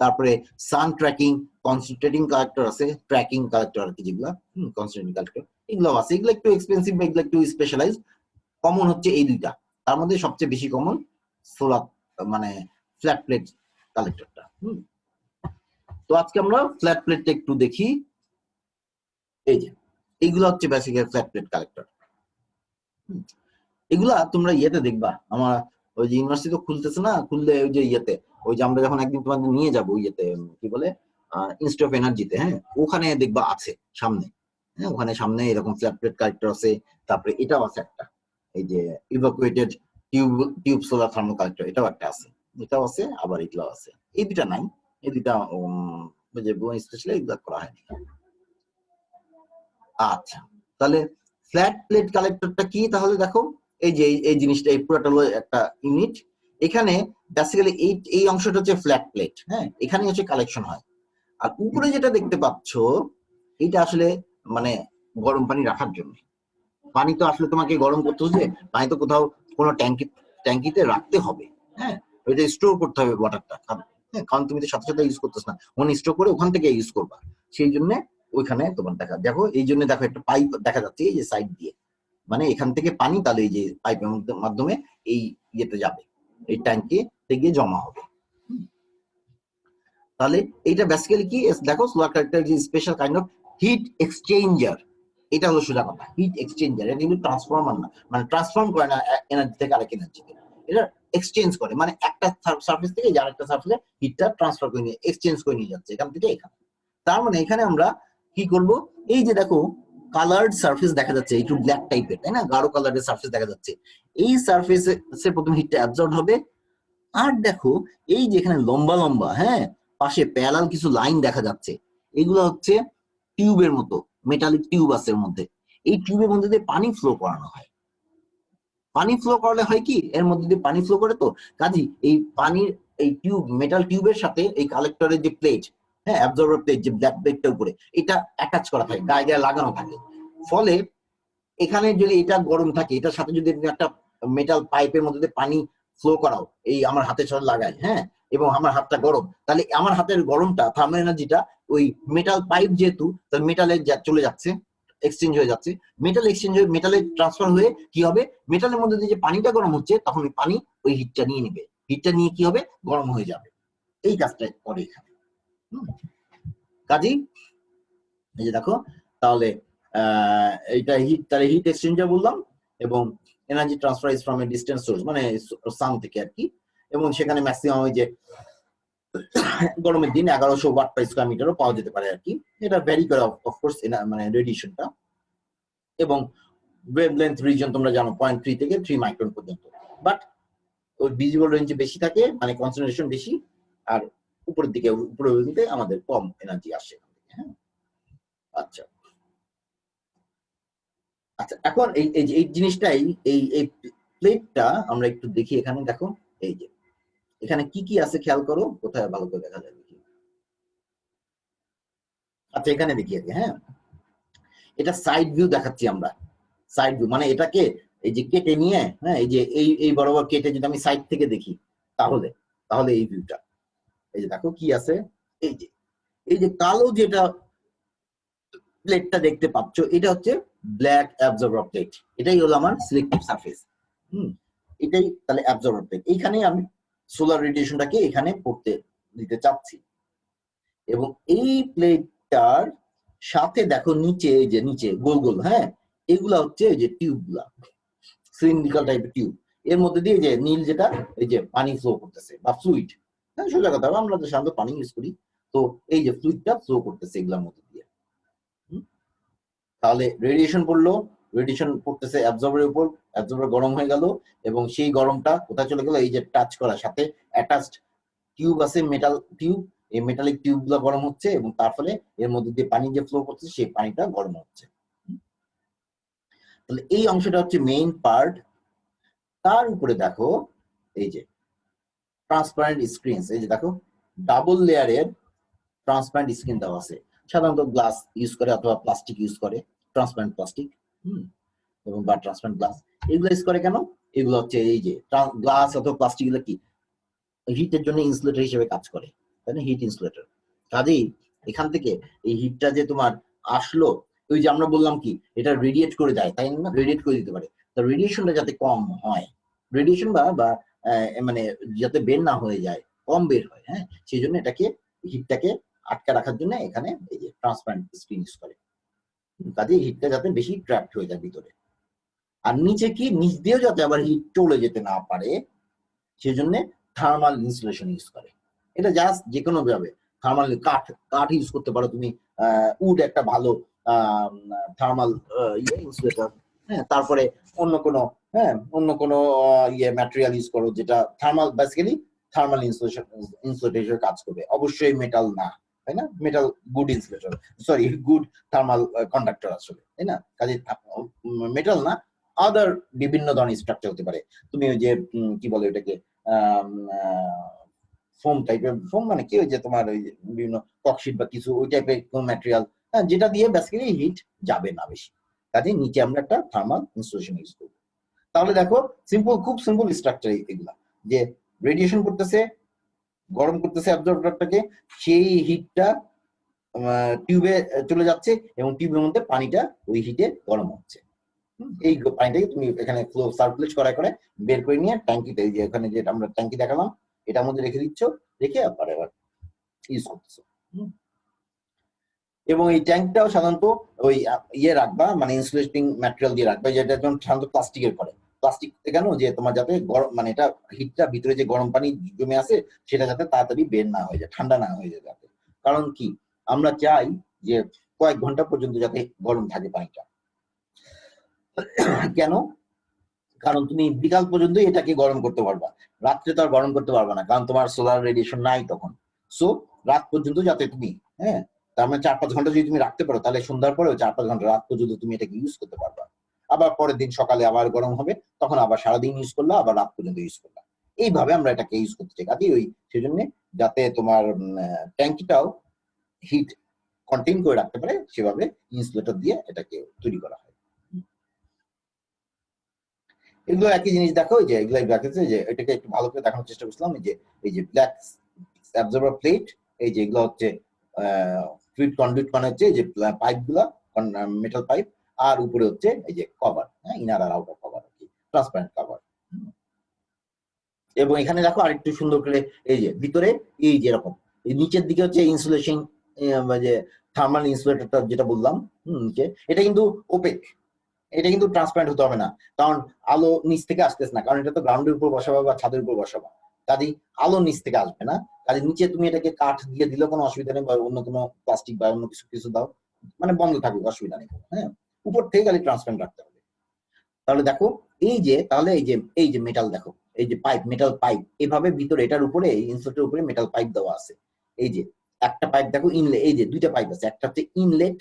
তারপরে সান ট্র্যাকিং কনসেন্ট্রেটিং কালেক্টর আছে, ট্র্যাকিং কালেক্টর আর কি, যেগুলা কনসেন্ট্রেটিং কালেক্টর এগুলো আছে। এগুলো একটু এক্সপেন্সিভ বা এগুলো একটু স্পেশালাইজ। কমন হচ্ছে এই দুইটা, তার মধ্যে সবচেয়ে বেশি কমন সোলার মানে ফ্ল্যাট প্লেট কালেক্টরটা। তো আজকে আমরা ফ্ল্যাট প্লেটটা একটু দেখি। এই যে এইগুলো হচ্ছে বেসিক্যালি ফ্ল্যাট প্লেট কালেক্টর। এগুলা তোমরা ইয়েতে দেখবা, আমার ওই যে ইউনিভার্সিটি তো খুলতেছে না, খুললে ওই যে ইয়েতে, ওই যে আমরা যখন একদিন তোমাদের নিয়ে যাবো ইয়েতে কি বলে ইনস্টিটিউট অফ এনার্জিতে, হ্যাঁ, ওখানে দেখবা আছে সামনে, হ্যাঁ, ওখানে সামনে এরকম ফ্ল্যাট প্লেট কালেক্টর আছে। তারপরে এটাও আছে একটা, এই যে ইভাকুয়েটেড টিউব সোলার থার্মাল কালেক্টর, এটাও একটা আছে, এটাও আছে, আবার এগুলাও আছে। এই দুটা নাই, এই দুটা যে স্পেশালি এগুলা করা হয়নি। আচ্ছা, তাহলে ফ্ল্যাট প্লেট কালেক্টরটা কি তাহলে দেখো, এই যে এই জিনিসটা, এই পুরোটা হলো একটা ইউনিট। এখানে বেসিক্যালি এই অংশটা হচ্ছে ফ্ল্যাট প্লেট, হ্যাঁ, এখানে হচ্ছে কালেকশন হয়। আর উপরে যেটা দেখতে পাচ্ছ এটা আসলে মানে গরম পানি রাখার জন্য। পানি তো আসলে তোমাকে গরম করতে হচ্ছে, পানি তো কোথাও কোনো ট্যাঙ্কিতে রাখতে হবে, হ্যাঁ, ওইটা স্টোর করতে হবে ওয়াটারটা, হ্যাঁ, কারণ তুমি তো সাথে সাথে ইউজ করতেছ না, ওখানে স্টোর করে ওখান থেকে ইউজ করবা। সেই জন্য ওইখানে তোমার দেখো এই জন্য দেখো একটা পাইপ দেখা যাচ্ছে এই যে সাইড দিয়ে, মানে এখান থেকে পানি তাহলে এই যে পাইপের মাধ্যমে এই ইয়েতে যাবে, এই ট্যাঙ্কে গিয়ে জমা হবে। তাহলে এইটা বেসিক্যালি কি দেখো, solar collector is special kind of heat exchanger. এটা হলো সোজা কথা, হিট এক্সচেঞ্জার। এটা কিন্তু ট্রান্সফরমার না, মানে ট্রান্সফর্ম করে না এনার্জি থেকে আরেক এনার্জিতে, এটা এক্সচেঞ্জ করে, মানে একটা সারফেস থেকে আরেকটা সারফেসে হিটটা ট্রান্সফার করে নিয়ে এক্সচেঞ্জ করে নিয়ে যাচ্ছে এখান থেকে এখানে। তার মানে এখানে আমরা কি করব, এই যে দেখো কালার্ড সারফেস দেখা যাচ্ছে, একটু ব্ল্যাক টাইপের, তাই না, গাঢ় কালারের সারফেস দেখা যাচ্ছে, এই সারফেসে প্রথম হিটটা অ্যাবজর্ব হবে। আর দেখো এই যে এখানে লম্বা লম্বা, হ্যাঁ, পাশে প্যারালাল কিছু লাইন দেখা যাচ্ছে, এগুলো হচ্ছে টিউবের মতো, মেটালিক টিউব আছে এর মধ্যে। এই টিউবের মধ্যে দিয়ে পানি ফ্লো করানো হয়। পানি ফ্লো করলে হয় কি, এর মধ্যে দিয়ে পানি ফ্লো করে, তো কাজী এই পানির এই টিউব, মেটাল টিউবের সাথে এই কালেক্টরের যে প্লেট, হ্যাঁ, অ্যাবজর্বার প্লেট, যে ব্ল্যাক প্লেটটা উপরে, এটা অ্যাটাচ করা থাকে, গায়ে গায়ে লাগানো থাকে। ফলে এখানে যদি এটা গরম থাকে, এটার সাথে যদি একটা মেটাল পাইপের মধ্যে দিয়ে পানি ফ্লো করাও, এই আমার হাতের সাথে লাগাই, হ্যাঁ, এবং আমার হাতটা গরম, তাহলে আমার হাতের গরমটা, থার্মাল এনার্জিটা ওই মেটাল পাইপ যেহেতু, তার মেটালে চলে যাচ্ছে, এক্সচেঞ্জ হয়ে যাচ্ছে, মেটাল এক্সচেঞ্জ হয়ে মেটালে ট্রান্সফার হয়ে কি হবে, মেটালের মধ্যে দিয়ে যে পানিটা গরম হচ্ছে, তখন ওই পানি ওই হিটটা নিয়ে নেবে, হিটটা নিয়ে কি হবে, গরম হয়ে যাবে। এই কাজটা করে এখানে। কাজেই এই যে দেখো, তাহলে এইটা হিট, তাহলে হিট এক্সচেঞ্জার বললাম, এবং energy transfer is from a distance source, মানে সান থেকে আর কি, এবং সেখানে ম্যাক্সিমাম ওই যে গরমের দিন 1100 ওয়াট পার স্কয়ার মিটারও পাওয়া যেতে পারে আর কি। এটা ভ্যারি করে অফকোর্স, মানে রেডিয়েশনটা, এবং ওয়েভলেন্থ রিজন তোমরা জানো 0.3 থেকে 3 মাইক্রন পর্যন্ত, বাট ওই ভিজিবল রেঞ্জে বেশি থাকে, মানে কনসেন্ট্রেশন বেশি, আর উপরের দিকে, উপরের দিকে আমাদের কম এনার্জি আসে। হ্যাঁ, আচ্ছা আচ্ছা, এখন এই জিনিসটাই, এই প্লেটটা আমরা একটু দেখি, এখানে দেখো, এই যে এখানে কি কি আছে খেয়াল করো, কোথায় ভালো করে দেখা যায় দেখি। আচ্ছা এখানে দেখি আগে, হ্যাঁ, এটা সাইড ভিউ দেখাচ্ছি আমরা, সাইড ভিউ মানে এটাকে এই যে কেটে নিয়ে, হ্যাঁ, এই যে এই বরাবর কেটে যদি আমি সাইড থেকে দেখি, তাহলে তাহলে এই ভিউটা, এই যে দেখো কি আছে, এই যে এই যে কালো যেটা প্লেটটা দেখতে পাচ্ছ, এটা হচ্ছে ব্ল্যাক অ্যাবজর্বার প্লেট, এটাই হলো আমার সিলেক্টিভ সারফেস। এটাই তাহলে অ্যাবজর্বার প্লেট, এইখানে আমি সোলার রেডিয়েশনটাকে এখানে পড়তে দিতে চাচ্ছি। এবং এই প্লেটটার সাথে দেখো নিচে, এই যে নিচে গোল গোল, হ্যাঁ, এগুলা হচ্ছে এই যে টিউব গুলা, সিলিন্ড্রিক্যাল টাইপের টিউব, এর মধ্যে দিয়ে যে নীল যেটা, এই যে পানি ফ্লো করতেছে বা ফ্লুইড, হ্যাঁ, সোজা কথা, আমরা তো সাধারণত পানি ইউজ করি, তো এই যে ফ্লুইডটা ফ্লো করতেছে এগুলোর মধ্যে দিয়ে। তাহলে রেডিয়েশন পড়লো, রেডিয়েশন পড়তেছে অ্যাবজর্বারের উপর, অ্যাবজর্বার গরম হয়ে গেল, এবং সেই গরমটা কোথায় চলে গেল, এই যে টাচ করার সাথে অ্যাটাচড টিউব আছে, মেটাল টিউব, এই মেটালিক টিউব গুলো গরম হচ্ছে, এবং তার ফলে এর মধ্যে দিয়ে পানি যে ফ্লো করছে, সেই পানিটা গরম হচ্ছে। তাহলে এই অংশটা হচ্ছে মেইন পার্ট। তার উপরে দেখো এই যে ট্রান্সপারেন্ট স্ক্রিন, এই যে দেখো ডাবল লেয়ারের ট্রান্সপারেন্ট স্ক্রিন দেওয়া আছে, সাধারণত গ্লাস ইউজ করে অথবা প্লাস্টিক ইউজ করে, ট্রান্সপারেন্ট প্লাস্টিক, এবং বা ট্রান্সপারেন্ট গ্লাস, এগুলো ইউজ করে কেন, এগুলো হচ্ছে এই যে গ্লাস অথবা প্লাস্টিক গুলো কি হিটের জন্য ইনসুলেটর হিসেবে কাজ করে, তাই না, হিট ইনসুলেটর। কাজেই এখান থেকে এই হিটটা যে তোমার আসলো, ওই যে আমরা বললাম কি এটা রেডিয়েট করে যায়, তাই না, রেডিয়েট করে দিতে পারে, তো রেডিয়েশনটা যাতে কম হয়, রেডিয়েশন বা মানে যাতে বের না হয়ে যায়, কম বের হয়, হ্যাঁ, সেই জন্য এটাকে, হিটটাকে আটকা রাখার জন্য এখানে এই যে ট্রান্সপারেন্ট স্ক্রিন ইউজ করে, কাজে হিটটা যাতে বেশি ট্র্যাপড হয়ে যায় ভিতরে। আর নিচে কি, নিচ দিয়েও যাতে আবার হিট চলে যেতে না পারে, সেজন্য থার্মাল ইনসুলেশন ইউজ করে। এটা জাস্ট যে কোনো ভাবে, থার্মাল কাঠ, কাঠ ইউজ করতে পারো তুমি, উড একটা ভালো থার্মাল ইনসুলেটর, হ্যাঁ, তারপরে অন্য কোনো, হ্যাঁ, অন্য কোনো ম্যাটেরিয়াল ইউজ করো যেটা থার্মাল, বেসিক্যালি থার্মাল ইনসুলেটর কাজ করবে, অবশ্যই মেটাল না, তাই না, metal good insulator, sorry good thermal conductor আসলে, তাই না, কাজে মেটাল না, আদার বিভিন্ন ধরনের স্ট্রাকচার হতে পারে। তুমি ওই যে কি বলে ওটাকে, ফোম টাইপের, ফোম মানে কি, ওই যে তোমার ওই বিভিন্ন ককশিট বা কিছু ওই টাইপের কোন ম্যাটেরিয়াল, যেটা দিয়ে বেসিক্যালি হিট যাবে না বেশি, কাজে নিচে আমরা একটা থার্মাল ইনসুলেশন ইউজ করবো। তাহলে দেখো সিম্পল, খুব সিম্পল স্ট্রাকচার এগুলা, যে রেডিয়েশন করতেছে, গরম করতেছে অ্যাবজর্বারটাকে, সেই হিটটা টিউবে চলে যাচ্ছে, এবং টিউবের মধ্যে পানিটা ওই হিটে গরম হচ্ছে, এই পানিটাকে তুমি এখানে ফ্লো সার্কুলেট করা করে বের করে নিয়ে ট্যাঙ্কিতে, এই যে এখানে যে আমরা ট্যাঙ্কি দেখালাম, এটার মধ্যে রেখে দিচ্ছ, রেখে আবার ইউজ করতেছো। এবং এই ট্যাঙ্কটাও সাধারণত ওই ইয়ে রাখবা, মানে ইনসুলেটিং ম্যাটেরিয়াল দিয়ে রাখবা, যেটা একদম সাধারণত প্লাস্টিকের করে। প্লাস্টিক কেন, যে তোমার যাতে গরম, মানে এটা হিটটা ভিতরে যে গরম পানি জমে আছে সেটা যাতে তাড়াতাড়ি বের না হয়ে যায়, ঠান্ডা না হয়ে যায় যাতে। কারণ কি, আমরা চাই যে কয়েক ঘন্টা পর্যন্ত যাতে গরম থাকে পানিটা। কেন? কারণ তুমি বিকাল পর্যন্ত এটাকে গরম করতে পারবা, রাত্রে তো আর গরম করতে পারবা না, কারণ তোমার সোলার রেডিয়েশন নাই তখন। সো রাত পর্যন্ত যাতে তুমি, হ্যাঁ, তার মানে 4-5 ঘন্টা যদি তুমি রাখতে পারো, তাহলে সন্ধ্যার পরেও 4-5 ঘন্টা রাত পর্যন্ত তুমি এটাকে ইউজ করতে পারবা। আবার পরের দিন সকালে আবার গরম হবে, তখন আবার সারাদিন ইউজ করলা, আবার রাত পর্যন্ত ইউজ করলা। এইভাবে আমরা এটাকে ইউজ করতে চাই। কাজে ওই সেজন্য যাতে তোমার ট্যাঙ্কিটাও হিট কন্টেইন করে রাখতে পারে, সেভাবে ইনসুলেটর দিয়ে এটাকে তৈরি করা হয়। এগুলো একই জিনিস দেখো, যে এগুলো ব্র্যাকেটে, যে এটাকে একটু ভালো করে দেখানোর চেষ্টা করছিলাম। এই যে ব্ল্যাক অ্যাবজর্বার প্লেট, এই যে এগুলো হচ্ছে ফ্লুইড কন্ডুইট, মানে হচ্ছে যে পাইপ গুলা, মেটাল পাইপ, আর উপরে হচ্ছে এই যে কভার, হ্যাঁ, ইনার আর আউটার কভার, ট্রান্সপারেন্ট কভার। এবং এখানে দেখো আরেকটু সুন্দর করে, এই যে ভিতরে এই যে এরকম, এই নিচের দিকে হচ্ছে ইনসুলেশন, যে থার্মাল ইনসুলেটরটা যেটা বললাম, নিচে এটা কিন্তু ওপেক, এটা কিন্তু ট্রান্সপারেন্ট হতে হবে না, কারণ আলো নিচ থেকে আসতেছে না, কারণ এটা তো গ্রাউন্ডের উপর বসাবা বা ছাদের উপর বসাবা, কাজেই আলো নিচ থেকে আসবে না। কাজে নিচে তুমি এটাকে কাঠ দিয়ে দিলে কোনো অসুবিধা নেই, বা অন্য কোনো প্লাস্টিক বা অন্য কিছু দাও, মানে বন্ধ থাকুক, অসুবিধা নেই। হ্যাঁ, উপর থেকে খালি ট্রান্সপারেন্ট রাখতে হবে। তাহলে দেখো এই যে, তাহলে এই যে মেটাল, দেখো এই যে পাইপ, মেটাল পাইপ, এভাবে ভিতরে এটার উপরে, ইনসুলেটরের উপরে মেটাল পাইপ দেওয়া আছে। এই যে একটা পাইপ দেখো ইনলেট, এই যে দুইটা পাইপ আছে, একটা হচ্ছে ইনলেট,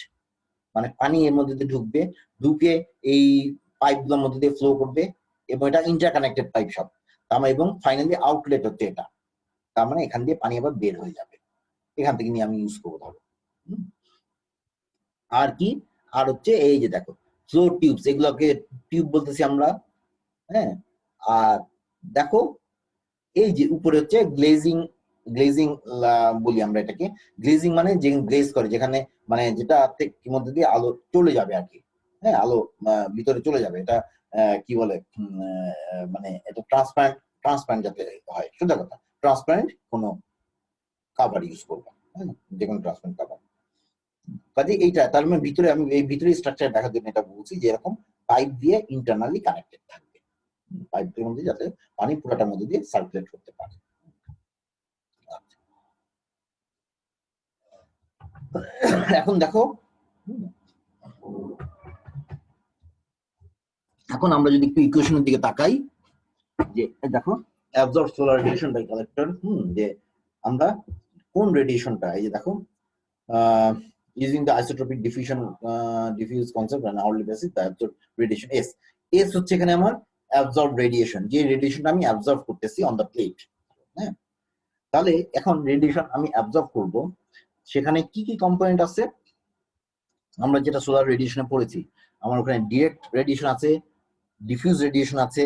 মানে পানি এর মধ্যে দিয়ে ঢুকবে, ঢুকে এই পাইপ গুলোর মধ্যে দিয়ে ফ্লো করবে, এবং এটা ইন্টারকানেক্টেড পাইপ সব, তার মানে, এবং ফাইনালি আউটলেট হচ্ছে এটা, তার মানে এখান দিয়ে পানি আবার বের হয়ে যাবে, এখান থেকে নিয়ে আমি ইউজ করবো ধরো। আর কি, আর হচ্ছে এই যে দেখো ফ্লো টিউবস, এগুলোকে টিউব বলতেছি আমরা, হ্যাঁ। আর দেখো এই যে উপরে হচ্ছে গ্লেজিং, গ্লেজিং বলি আমরা এটাকে, গ্লেজিং মানে যে গ্লেজ করে, যেখানে মানে যেটা মধ্যে দিয়ে আলো চলে যাবে আর কি, হ্যাঁ, আলো ভিতরে চলে যাবে, এটা কি বলে, মানে এটা ট্রান্সপারেন্ট, ট্রান্সপারেন্ট যাতে হয়, সোজা কথা, ট্রান্সপারেন্ট কোনো কাভার ইউজ করবো, হ্যাঁ, যে কোনো ট্রান্সপারেন্ট কাভার। কাজে এইটা, তার মানে ভিতরে, আমি এই ভিতরে স্ট্রাকচার দেখার জন্য এটা বলছি, যে এরকম পাইপ দিয়ে ইন্টারনালি কানেক্টেড থাকবে, পাইপের মধ্যে যাতে পানি পুরাটার মধ্যে দিয়ে সার্কুলেট করতে পারে। এখন দেখো, এখন আমরা যদি একটু ইকুয়েশনের দিকে তাকাই, যে দেখো absorb solar radiation by collector, যে আমরা কোন রেডিয়েশনটা, এই যে দেখো using the isotropic diffuse concept on an hourly basis, the absorbed radiation S হচ্ছে এখানে আমার absorbed radiation, যে রেডিয়েশনটা আমি অ্যাবজর্ব করতেছি অন দ্য প্লেট, হ্যাঁ। তাহলে এখন রেডিয়েশন আমি অ্যাবজর্ব করব, সেখানে কি কি কম্পোনেন্ট আছে, আমরা যেটা সোলার রেডিয়েশনে পড়েছি, আমার ওখানে ডিরেক্ট রেডিয়েশন আছে, ডিফিউজ রেডিয়েশন আছে,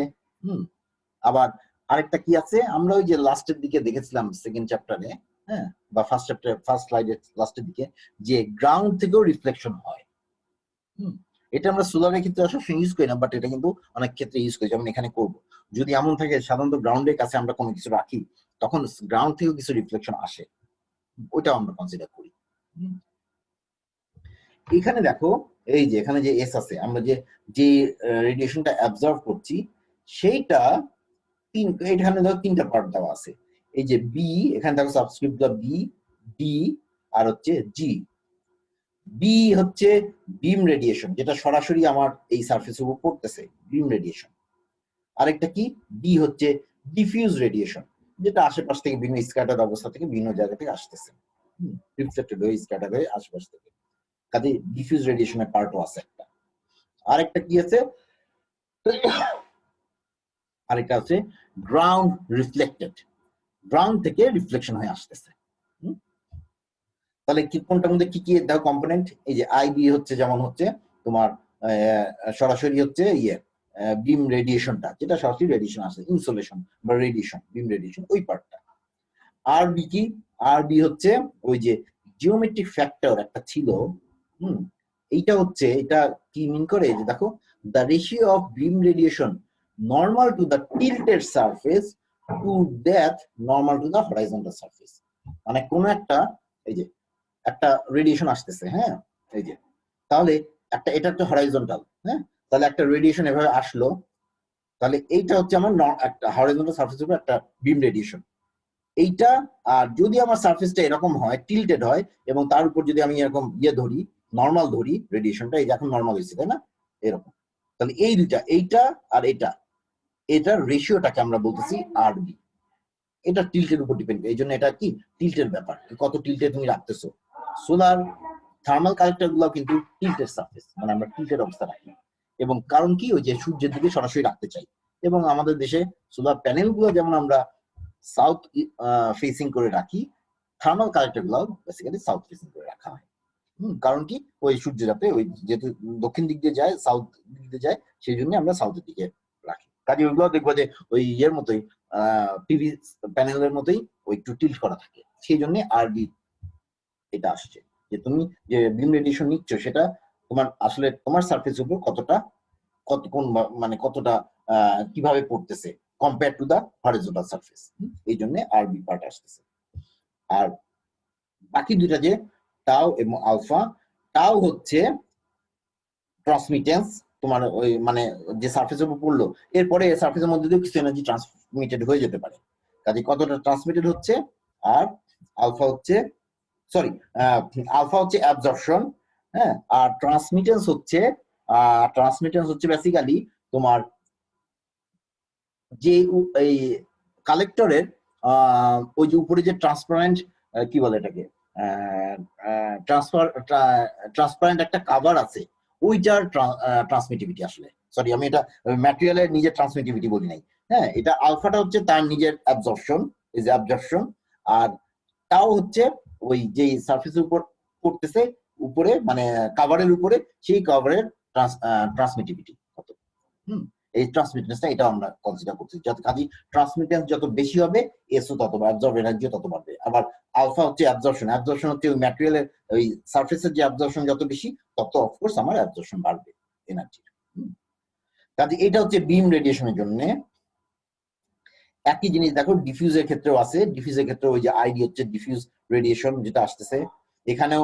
আবার আরেকটা কি আছে, আমরা ওই যে লাস্টের দিকে দেখেছিলাম সেকেন্ড চ্যাপ্টারে, হ্যাঁ, বা ফার্স্ট চ্যাপ্টার ফার্স্ট স্লাইডের লাস্টের দিকে, যে গ্রাউন্ড থেকেও রিফ্লেকশন হয়। এটা আমরা সোলারের ক্ষেত্রে আসলে ইউজ করি না, বাট এটা কিন্তু অনেক ক্ষেত্রে ইউজ করি, যেমন এখানে করব। যদি এমন থাকে সাধারণত গ্রাউন্ডের কাছে আমরা কোনো কিছু রাখি, তখন গ্রাউন্ড থেকেও কিছু রিফ্লেকশন আসে, ওইটাও আমরা কনসিডার করি। এখানে দেখো এই যে এখানে যে এস আছে, আমরা যে রেডিয়েশনটা অ্যাবজর্ব করছি, সেইটা এখানে ধরো তিনটা পার্ট দেওয়া আছে, এই যে বি, এখানে দেখো সাবস্ক্রিপ্ট বি, ডি, আর হচ্ছে জি। বি হচ্ছে বিম রেডিয়েশন, যেটা সরাসরি আমার এই সারফেসের উপর পড়তেছে, বিম রেডিয়েশন। আরেকটা কি, ডি হচ্ছে ডিফিউজ রেডিয়েশন, যেটা আশেপাশ থেকে বিভিন্ন স্ক্যাটার অবস্থা থেকে বিভিন্ন জায়গা থেকে আসতেছে, রিফ্লেক্টেড হয়ে স্ক্যাটার হয়ে আশেপাশ থেকে, কাজে ডিফিউজ রেডিয়েশনের পার্টও আছে একটা। আরেকটা কি আছে, আরেকটা আছে গ্রাউন্ড রিফ্লেক্টেড, গ্রাউন্ড থেকে রিফ্লেকশন হয়ে আসতেছে। তাহলে কি কোনটার মধ্যে কি কি দেখো কম্পোনেন্ট, এই যে আইবি হচ্ছে যেমন হচ্ছে তোমার সরাসরি হচ্ছে বিম রেডিয়েশনটা, যেটা সরাসরি রেডিয়েশন আসে, ইনসোলেশন বা রেডিয়েশন, বিম রেডিয়েশন ওই পার্টটা। আরবি কি, আরবি হচ্ছে ওই যে জিওমেট্রিক ফ্যাক্টর একটা ছিল, এইটা হচ্ছে, এটা কি মিন করে, যে দেখো the ratio of beam radiation normal to the tilted surface to that normal to the horizontal surface, মানে কোনো একটা এই যে একটা রেডিয়েশন আসতেছে, হ্যাঁ, এই যে তাহলে একটা এটা হচ্ছে হরাইজন্টাল, হ্যাঁ, তাহলে একটা রেডিয়েশন এভাবে আসলো, তাহলে এইটা হচ্ছে আমার একটা হরাইজন্টাল সারফেসের উপর একটা বিম রেডিয়েশন এইটা। আর যদি আমার সারফেসটা এরকম হয়, টিল্টেড হয়, এবং তার উপর যদি আমি এরকম ধরি, নর্মাল ধরি রেডিয়েশনটা, এই যে এখন নর্মাল হয়েছে তাই না, এরকম, তাহলে এই দুইটা, এইটা আর এটার রেশিওটাকে আমরা বলতেছি আরবি। এটা টিল্টের উপর ডিপেন্ড করে, এই জন্য এটা কি টিল্টের ব্যাপার, কত টিল্টে তুমি রাখতেছো। সোলার থার্মাল কালেক্টর গুলো কিন্তু টিল্টের সারফেস, মানে আমরা টিল্টের অবস্থা রাখি, এবং কারণ কি ওই যে সূর্যের দিকে সরাসরি রাখতে চাই। এবং আমাদের দেশে সোলার প্যানেল গুলো যেমন আমরা সাউথ ফেসিং করে রাখি, থার্মাল কালেক্টর গুলো বেসিক্যালি সাউথ ফেসিং করে রাখা হয়। কারণ কি ওই সূর্য যাতে ওই যেহেতু দক্ষিণ দিক দিয়ে যায়, সাউথ দিক দিয়ে যায়, সেই জন্য আমরা সাউথের দিকে রাখি। কাজে ওইগুলো দেখবো যে ওই ইয়ের মতোই টিভি প্যানেলের মতোই ওই একটু টিল্ট করা থাকে, সেই জন্য আরবি এটা আসছে। যে তুমি যে বিম রেডিয়েশন নিচ্ছ সেটা তোমার আসলে তোমার সারফেস উপর কতটা, কত কোন মানে কতটা কিভাবে পড়তেছে compare to the horizontal surface, এই জন্য আরবি পার্ট আসতেছে। আর বাকি দুইটা যে টাও এবং আলফা, টাও হচ্ছে ট্রান্সমিটেন্স, তোমার ওই মানে যে সারফেসের উপর পড়লো এরপরে সারফেসের মধ্যে দিয়ে কিছু এনার্জি ট্রান্সমিটেড হয়ে যেতে পারে, কাজে কতটা ট্রান্সমিটেড হচ্ছে। আর আলফা হচ্ছে সরি আলফা হচ্ছে অ্যাবজর্পশন, হ্যাঁ, আর ট্রান্সমিটেন্স হচ্ছে বেসিক্যালি তোমার যে এই কালেক্টরের ওই যে উপরে যে ট্রান্সপারেন্ট কি বলে এটাকে ট্রান্সপারেন্ট একটা কাভার আছে, ওইটার ট্রান্সমিটিভিটি আসলে, সরি আমি এটা ম্যাটেরিয়ালের নিজের ট্রান্সমিটিভিটি বলি নাই, হ্যাঁ, এটা আলফাটা হচ্ছে তার নিজের অ্যাবজর্পশন, ইজ অ্যাবজর্পশন। আর তাও হচ্ছে ওই যে সারফেসের উপর পড়তেছে উপরে, মানে কাভারের উপরে, সেই কাভারের ট্রান্সমিটিভিটি কত। এই ট্রান্সমিটেন্সটা এটা আমরা কনসিডার করছি, যত কাজে ট্রান্সমিটেন্স যত বেশি হবে এসও তত অ্যাবজর্ব এনার্জি তত বাড়বে। আবার আলফা হচ্ছে অ্যাবজর্পশন, অ্যাবজর্পশন হচ্ছে ওই ম্যাটেরিয়ালের ওই সারফেসের যে অ্যাবজর্পশন যত বেশি তত অফকোর্স আমার অ্যাবজর্পশন বাড়বে এনার্জি। কাজে এটা হচ্ছে বিম রেডিয়েশনের জন্য। একই জিনিস দেখো ডিফিউজের ক্ষেত্রেও আছে, ডিফিউজের ক্ষেত্রে ওই যে আইডি হচ্ছে ডিফিউজ রেডিয়েশন যেটা আসতেছে, এখানেও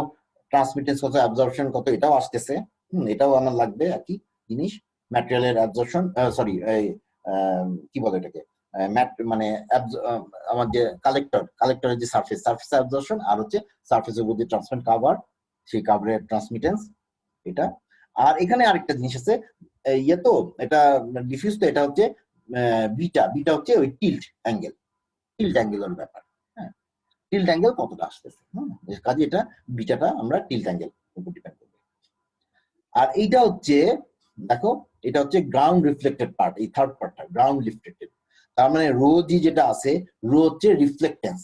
ট্রান্সমিটেন্স কত অ্যাবজর্পশন কত এটাও আসতেছে, এটাও আমার লাগবে একই জিনিস, ম্যাটেরিয়ালের অ্যাবজর্পশন সরি কি বলে এটাকে মানে আমার যে কালেক্টরের যে সারফেস অ্যাবজর্পশন, আর হচ্ছে সারফেসের উপর যে ট্রান্সমিট কাভার, সেই কাভারের ট্রান্সমিটেন্স এটা। আর এখানে আরেকটা জিনিস আছে, ইয়ে তো এটা ডিফিউজ তো এটা হচ্ছে বিটা হচ্ছে ওই টিল্ট অ্যাঙ্গেলের ব্যাপার, হ্যাঁ, টিল্ট অ্যাঙ্গেল কতটা আসতেছে, কাজে এটা বিটাটা আমরা টিল্ট অ্যাঙ্গেল উপর ডিপেন্ড করবে। আর এইটা হচ্ছে দেখো এটা হচ্ছে গ্রাউন্ড রিফ্লেক্টেড পার্ট, এই থার্ড পার্টটা গ্রাউন্ড রিফ্লেক্টেড, তার মানে রো জি যেটা আছে, রো হচ্ছে রিফ্লেক্টেন্স,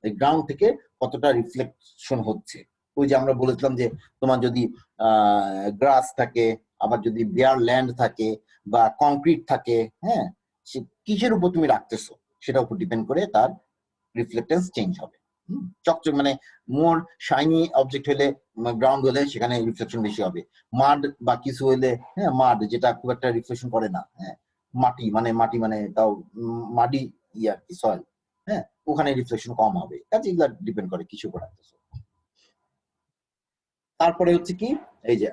এই গ্রাউন্ড থেকে কতটা রিফ্লেকশন হচ্ছে। ওই যে আমরা বলেছিলাম যে তোমার যদি গ্রাস থাকে, আবার যদি বেয়ার ল্যান্ড থাকে বা কংক্রিট থাকে, হ্যাঁ, সে কিসের উপর তুমি রাখতেছো সেটার উপর ডিপেন্ড করে তার রিফ্লেক্টেন্স চেঞ্জ হবে। চকচক মানে মোর শাইনি অবজেক্ট হলে, গ্রাউন্ড হলে সেখানে রিফ্লেকশন বেশি হবে। মাড বা কিছু হলে, হ্যাঁ, মাড যেটা খুব একটা রিফ্লেকশন করে না, হ্যাঁ, মাটি মানে তাও মাটি ইয়া কি সয়েল, হ্যাঁ, ওখানে রিফ্লেকশন কম হবে। কাজে এগুলা ডিপেন্ড করে কিছু উপর রাখতেছো। তারপরে হচ্ছে কি এই যে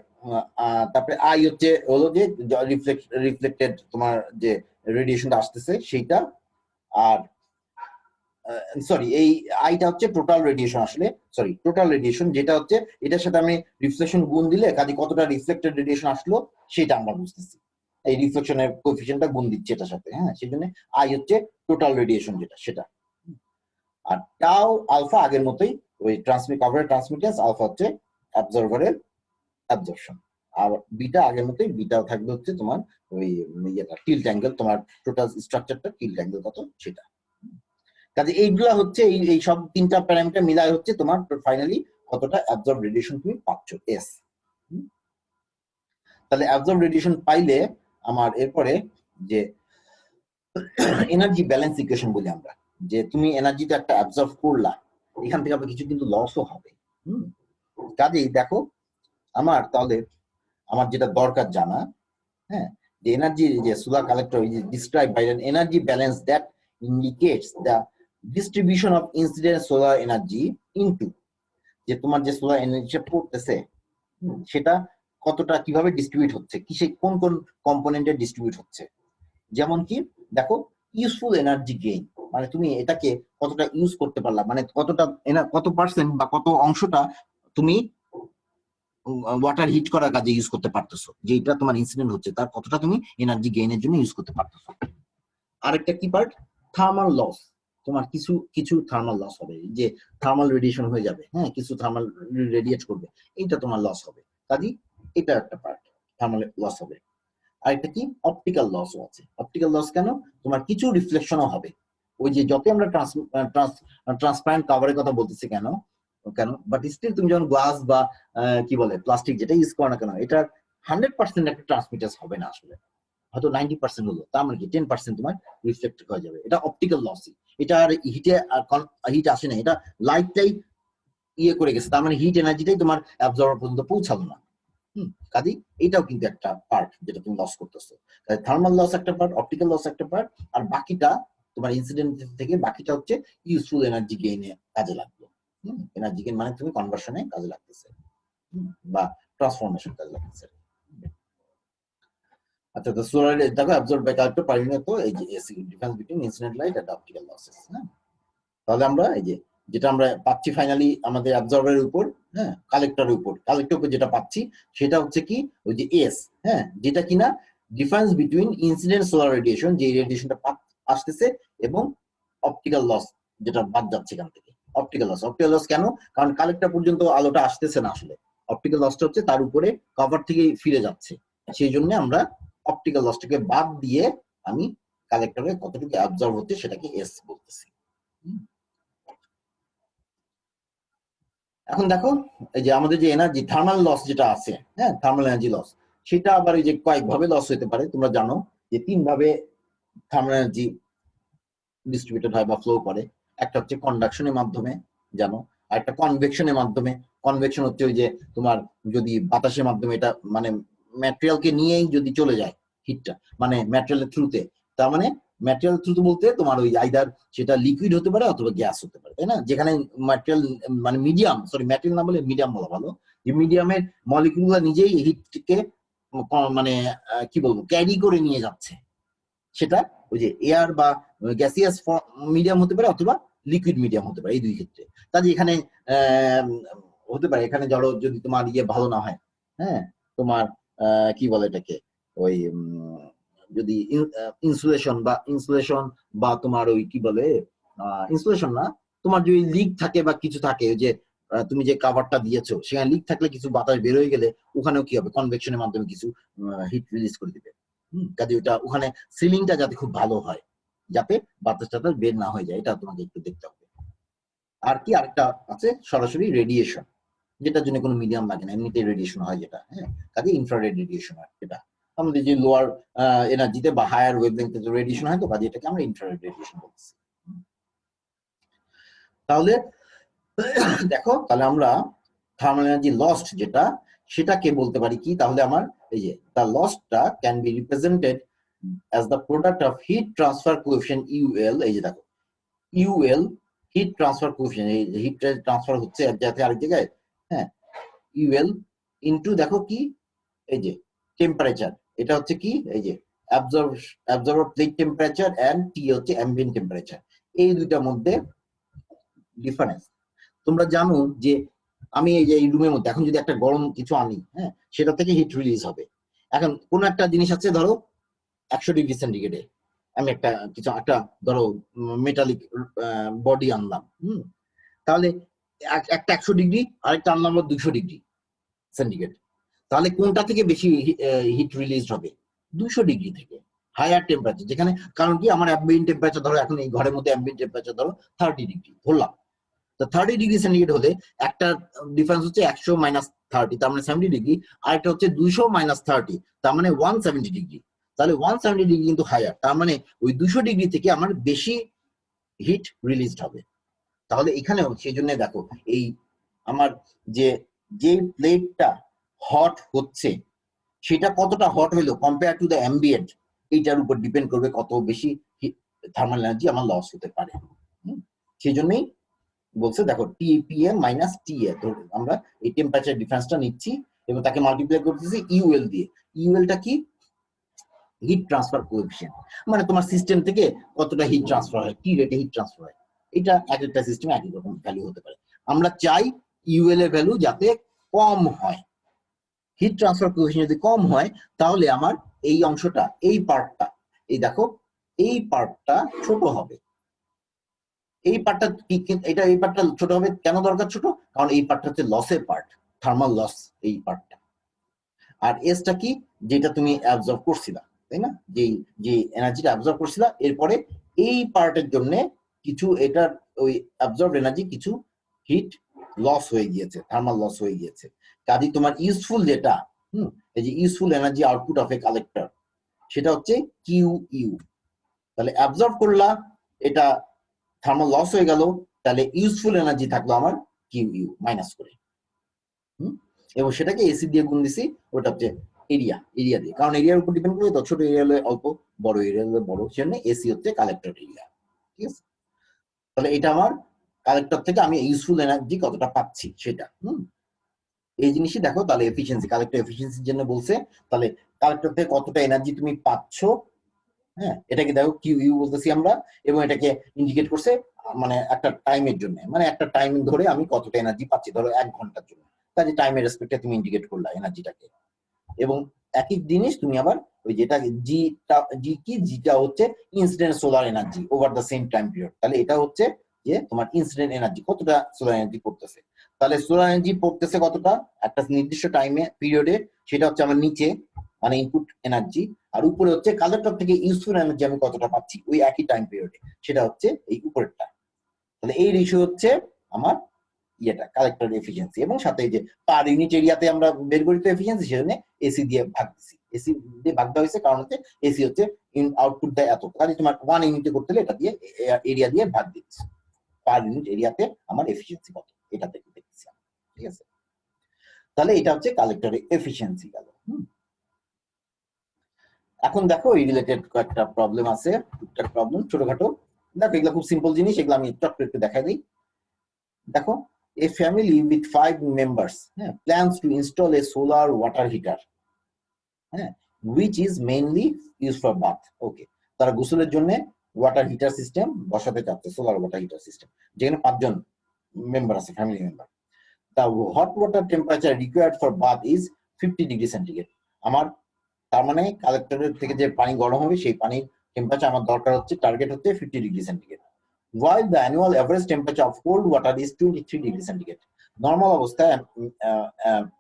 তারপরে আই হচ্ছে হলো যে রিফ্লেক্টেড তোমার যে রেডিয়েশনটা আসতেছে সেইটা। আর সরি এই আইটা হচ্ছে টোটাল রেডিয়েশন, আসলে সরি টোটাল রেডিয়েশন যেটা হচ্ছে এটার সাথে আমি রিফ্লেকশন গুণ দিলে কাজে কতটা রিফ্লেক্টেড রেডিয়েশন আসলো সেটা আমরা বুঝতেছি, এই রিফ্লেকশনের কোএফিশিয়েন্টটা গুণ দিচ্ছে এটার সাথে, হ্যাঁ, সেই জন্য আই হচ্ছে টোটাল রেডিয়েশন যেটা সেটা। আর টাও আলফা আগের মতোই ওই কাভারের ট্রান্সমিটেন্স, আলফা হচ্ছে অ্যাবজর্ভারের অ্যাবজর্পশন, আর বিটা আগের মতোই, বিটাও থাকবে হচ্ছে তোমার ওই ইয়েটা টিল্ট অ্যাঙ্গেল, তোমার টোটাল স্ট্রাকচারটা টিল্ট অ্যাঙ্গেল কত সেটা। কাজে এইগুলা হচ্ছে এই সব তিনটা প্যারামিটার মিলাই হচ্ছে তোমার ফাইনালি কতটা অ্যাবজর্ব রেডিয়েশন তুমি পাচ্ছ এস। তাহলে অ্যাবজর্ব রেডিয়েশন পাইলে আমার এরপরে যে এনার্জি ব্যালেন্স ইকুয়েশন বলি আমরা, যে তুমি এনার্জিটা একটা অ্যাবজর্ব করলা, এখান থেকে আবার কিছু কিন্তু লসও হবে। কাজেই দেখো আমার তাহলে আমার যেটা দরকার জানা, হ্যাঁ, the energy যে solar collector is described by an energy balance that indicates the distribution of incident solar energy into, যে তোমার যে সোলার এনার্জিটা পড়তেছে সেটা কতটা কিভাবে ডিস্ট্রিবিউট হচ্ছে, কিসে কোন কোন কম্পোনেন্টে ডিস্ট্রিবিউট হচ্ছে। যেমন কি দেখো, ইউজফুল এনার্জি গেইন, মানে তুমি এটাকে কতটা ইউজ করতে পারলা, মানে কতটা কত পার্সেন্ট বা কত অংশটা তুমি ওয়াটার হিট করার কাজে ইউজ করতে পারতেছো, যেটা তোমার ইনসিডেন্ট হচ্ছে তার কতটা তুমি এনার্জি গেইনের জন্য ইউজ করতে পারতেছো। আরেকটা কি পার্ট, থার্মাল লস, তোমার কিছু কিছু থার্মাল লস হবে, যে থার্মাল রেডিয়েশন হয়ে যাবে, হ্যাঁ কিছু থার্মাল রেডিয়েট করবে, এইটা তোমার লস হবে, কাজে এটা একটা পার্ট থার্মাল লস হবে। আরেকটা কি, অপটিক্যাল লসও আছে। অপটিক্যাল লস কেন, তোমার কিছু রিফ্লেকশনও হবে, ওই যে যত আমরা ট্রান্সপারেন্ট কাভারের কথা বলতেছি কেন কেন বাট স্টিল তুমি যখন গ্লাস বা কি বলে প্লাস্টিক যেটা ইউজ করো না কেন, এটা 100% একটা ট্রান্সমিটার্স হবে না আসলে, হয়তো 90% হলো, তার মানে কি 10% তোমার রিফ্লেক্ট হয়ে যাবে, এটা অপটিক্যাল লসই। এটা আর হিটে হিট আসে না, এটা লাইটটাই ইয়ে করে গেছে, তার মানে হিট এনার্জিটাই তোমার অ্যাবজর্বার পর্যন্ত পৌঁছালো না। কাজে এটাও কিন্তু একটা পার্ট যেটা তুমি লস করতেছো। থার্মাল লস একটা পার্ট, অপটিক্যাল লস একটা পার্ট, আর বাকিটা তোমার ইনসিডেন্ট থেকে বাকিটা হচ্ছে ইউজফুল এনার্জি গেইনে কাজে লাগলো। এনার্জি গেইন মানে তুমি কনভার্সনে কাজে লাগতেছে বা ট্রান্সফরমেশন কাজে লাগতেছে। আচ্ছা, তো সোলার দেখো অ্যাবজর্ব বাই কালেক্টর পরিণত এই যে difference between incident light and optical losses. হ্যাঁ, তাহলে আমরা এই যে যেটা আমরা পাচ্ছি ফাইনালি আমাদের অ্যাবজর্বারের উপর, হ্যাঁ কালেক্টরের উপর, কালেক্টর যেটা পাচ্ছি সেটা হচ্ছে কি ওই যে এস, হ্যাঁ যেটা কিনা difference between incident solar radiation, যে রেডিয়েশনটা আসতেছে, এবং অপটিক্যাল লস যেটা বাদ যাচ্ছে এখান থেকে। অপটিক্যাল লস, অপটিক্যাল লস কেন, কারণ কালেক্টর পর্যন্ত আলোটা আসতেছে না আসলে, অপটিক্যাল লসটা হচ্ছে তার উপরে কভার থেকে ফিরে যাচ্ছে, সেই জন্য আমরা অপটিক্যাল লসটাকে বাদ দিয়ে আমি কালেক্টরে কতটুকু অ্যাবজর্ব হচ্ছে সেটাকে এস বলতেছি। এখন দেখো এই যে আমাদের যে এনার্জি থার্মাল লস যেটা আছে, হ্যাঁ থার্মাল এনার্জি লস, সেটা আবার এই যে কয়েকভাবে লস হতে পারে। তোমরা জানো যে 3 ভাবে থার্মাল এনার্জি ডিস্ট্রিবিউটেড হয় বা ফ্লো করে। একটা হচ্ছে কন্ডাকশনের মাধ্যমে, জানো, আর একটা কনভেকশনের মাধ্যমে। কনভেকশন হচ্ছে ওই যে তোমার যদি বাতাসের মাধ্যমে এটা মানে ম্যাটেরিয়ালকে নিয়েই যদি চলে যায় হিটটা, মানে ম্যাটেরিয়ালের থ্রুতে, তার মানে ম্যাটেরিয়াল থ্রুতে বলতে তোমার ওই আইদার সেটা লিকুইড হতে পারে অথবা গ্যাস হতে পারে, তাই না? যেখানে ম্যাটেরিয়াল মানে মিডিয়াম, সরি ম্যাটেরিয়াল না বলে মিডিয়াম বলা ভালো, যে মিডিয়ামের মলিকিউলগুলো নিজেই হিটকে মানে কি বলবো ক্যারি করে নিয়ে যাচ্ছে, সেটা ওই যে এয়ার বা গ্যাসিয়াস মিডিয়াম হতে পারে অথবা লিকুইড মিডিয়াম হতে পারে, এই দুই ক্ষেত্রে। কাজে এখানে হতে পারে, এখানে ধরো যদি তোমার ইয়ে ভালো না হয়, হ্যাঁ তোমার কি বলে এটাকে ওই যদি ইনসুলেশন বা তোমার ওই কি বলে ইনসুলেশন না, তোমার যদি লিক থাকে বা কিছু থাকে, যে তুমি যে কাভারটা দিয়েছো সেখানে লিক থাকলে কিছু বাতাস বের হয়ে গেলে ওখানেও কি হবে, কনভেকশনের মাধ্যমে কিছু হিট রিলিজ করে দিবে। কাজে ওটা ওখানে সিলিংটা যাতে খুব ভালো হয়, যাতে বাতাস টাতাস বের না হয়ে যায়, এটা তোমাকে একটু দেখতে হবে। আর কি আরেকটা আছে সরাসরি রেডিয়েশন, যেটার জন্য কোনো মিডিয়াম লাগে না, এমনিতে রেডিয়েশন হয় যেটা, হ্যাঁ কাজে ইনফ্রারেড রেডিয়েশন হয়, এটা আমাদের যে লোয়ার এনার্জিতে বা হায়ার ওয়েভলেংথে রেডিয়েশন হয়, তো কাজে এটাকে আমরা ইনফ্রারেড রেডিয়েশন বলছি। তাহলে দেখো, তাহলে আমরা থার্মাল এনার্জি লস্ট যেটা, সেটাকে বলতে পারি কি, তাহলে আমার এই যে দ্য লস্টটা can be represented as the product of heat transfer coefficient UL। এই যে দেখো UL হিট ট্রান্সফার কোএফিসিয়েন্ট, এই হিট ট্রান্সফার হচ্ছে এক জায়গা থেকে আরেক জায়গায়, হ্যাঁ UL ইনটু দেখো কি এই যে টেম্পারেচার, এটা হচ্ছে কি এই যে অ্যাবজর্বার প্লেট টেম্পারেচার এন্ড টি হচ্ছে অ্যাম্বিয়েন্ট টেম্পারেচার, এই দুইটার মধ্যে ডিফারেন্স। তোমরা জানো যে আমি এই যে এই রুমের মধ্যে এখন যদি একটা গরম কিছু আনি, হ্যাঁ সেটা থেকে হিট রিলিজ হবে। এখন কোন একটা জিনিস আছে ধরো 100°C, আমি একটা কিছু একটা ধরো মেটালিক বডি আনলাম, তাহলে একটা 100°, আরেকটা আনলাম 200°C, তাহলে কোনটা থেকে বেশি হিট রিলিজ হবে? 200° থেকে, হায়ার টেম্পারেচার যেখানে, কারণ কি আমার অ্যাম্বিয়েন্ট টেম্পারেচার ধরো এখন এই ঘরের মধ্যে অ্যাম্বিয়েন্ট টেম্পারেচার ধরো 30° ধরলাম, তো 30°C হলে একটা ডিফারেন্স হচ্ছে 100 - 30, তার মানে 70°, আর একটা হচ্ছে 200 - 30, তার মানে 170°। তাহলে 170° কিন্তু হায়ার, তার মানে ওই 200° থেকে আমার বেশি হিট রিলিজ হবে। তাহলে এখানেও সেই জন্য দেখো এই আমার যে যে প্লেটটা হট হচ্ছে সেটা কতটা হট হইলো কম্পেয়ার টু দ্য অ্যাম্বিয়েন্ট, এইটার উপর ডিপেন্ড করবে কত বেশি থার্মাল এনার্জি আমার লস হতে পারে। সেই জন্যই বলছে দেখো টিপিএম মাইনাস টিএ, তো আমরা এই টেম্পারেচার ডিফারেন্সটা নিচ্ছি এবং তাকে মাল্টিপ্লাই করতেছি ইউএল দিয়ে। ইউএলটা কি? হিট ট্রান্সফার কোএফিসিয়েন্ট, মানে তোমার সিস্টেম থেকে কতটা হিট ট্রান্সফার হয়, কি রেটে হিট ট্রান্সফার হয়। এটা এক একটা সিস্টেমে এক রকম ভ্যালু হতে পারে। আমরা চাই ইউএল এর ভ্যালু যাতে কম হয়। হিট ট্রান্সফার কোএফিসিয়েন্ট যদি কম হয় তাহলে আমার এই অংশটা, এই পার্টটা, এই দেখো এই পার্টটা ছোট হবে। এই পার্টটা কি, এটা এই পার্টটা ছোট হবে কেন দরকার ছোট? কারণ এই পার্টটা হচ্ছে লসের পার্ট, থার্মাল লস এই পার্টটা। আর এসটা কি? যেটা তুমি অ্যাবজর্ব করছিলা, তাই না? যে এনার্জিটা অ্যাবজর্ব করছিলা, এরপরে এই পার্টের জন্য কিছু এটার ওই অ্যাবজর্ব এনার্জি কিছু হিট লস হয়ে গিয়েছে, থার্মাল লস হয়ে গিয়েছে। কাজে তোমার ইউজফুল যেটা, এই যে useful energy output of A collector, সেটা হচ্ছে কিউ ইউ। তাহলে অ্যাবজর্ব করলা, এটা থার্মাল লস হয়ে গেল, তাহলে ইউজফুল এনার্জি থাকলো আমার কিউ ইউ মাইনাস করে, এবং সেটাকে এসি দিয়ে গুণ দিছি, ওটা হচ্ছে এরিয়া দিয়ে, কারণ এরিয়ার উপর ডিপেন্ড করে তো, ছোট এরিয়া হলে অল্প, বড় এরিয়া হলে বড়, সেজন্য এসি হচ্ছে কালেক্টর এরিয়া। ঠিক আছে, তাহলে এটা আমার কালেক্টর থেকে আমি ইউজফুল এনার্জি কতটা পাচ্ছি সেটা। এই জিনিসই দেখো, তাহলে এফিসিয়েন্সি, কালেক্টর এফিসিয়েন্সির জন্য বলছে, তাহলে কালেক্টর থেকে কতটা এনার্জি তুমি পাচ্ছ, হ্যাঁ, এটাকে দেখো কিউ ইউ বলতেছি আমরা, এবং এটাকে ইন্ডিকেট করছে মানে একটা টাইমের জন্য, মানে একটা টাইম ধরে আমি কতটা এনার্জি পাচ্ছি, ধরো 1 ঘন্টার জন্য, কাজে টাইমের রেসপেক্টে তুমি ইন্ডিকেট করলা এনার্জিটাকে। এবং একই জিনিস তুমি আবার ওই যেটা জিটা হচ্ছে incident solar energy over the same time period, তাহলে এটা হচ্ছে যে তোমার ইনসিডেন্ট এনার্জি কতটা সোলার এনার্জি পড়তেছে। তাহলে সোলার এনার্জি পড়তেছে কতটা একটা নির্দিষ্ট টাইমে পিরিয়ডে, সেটা হচ্ছে আমার নিচে মানে ইনপুট এনার্জি, আর উপরে হচ্ছে কালেক্টর থেকে ইউজফুল এনার্জি আমি কতটা পাচ্ছি ওই একই টাইম পিরিয়ডে, সেটা হচ্ছে এই উপরেরটা। তাহলে এই রেশিও হচ্ছে আমার ইয়েটা কালেক্টর এফিসিয়েন্সি, এবং সাথে যে পার ইউনিট এরিয়াতে আমরা বের করি তো এফিসিয়েন্সি, সেজন্য এসি দিয়ে ভাগ দিছি, এসি দিয়ে ভাগ দেওয়া হয়েছে, কারণ হচ্ছে এসি হচ্ছে আউটপুট দেয় এত, তাহলে তোমার 1 ইউনিটে করতে হলে এটা দিয়ে এরিয়া দিয়ে ভাগ দিচ্ছি, পার ইউনিট এরিয়াতে আমার এফিসিয়েন্সি কত এটা থেকে দেখতেছি। ঠিক আছে, তাহলে এটা হচ্ছে কালেক্টরের এফিসিয়েন্সি গেল। এখন দেখো এই রিলেটেড কয়েকটা প্রবলেম আছে, টুকটাক প্রবলেম ছোটখাটো, দেখো এগুলো খুব সিম্পল জিনিস, এগুলো আমি চট করে একটু দেখাই দিই। দেখো, a family with 5 members plans to install a solar water heater which is mainly used for bath. Okay, তারা গোসলের জন্য ওয়াটার হিটার সিস্টেম বসাতে চাচ্ছে, সোলার ওয়াটার হিটার সিস্টেম, যেখানে 5 জন মেম্বার আছে, family member. The hot water temperature required for bath is 50 degree centigrade. আমার তার মানে কালেক্টরের থেকে যে পানি গরম হবে সেই পানির টেম্পারেচার আমার দরকার হচ্ছে, টার্গেট হচ্ছে 50 degree centigrade. While the annual average temperature of cold water is 23 degree centigrade. Normal অবস্থায়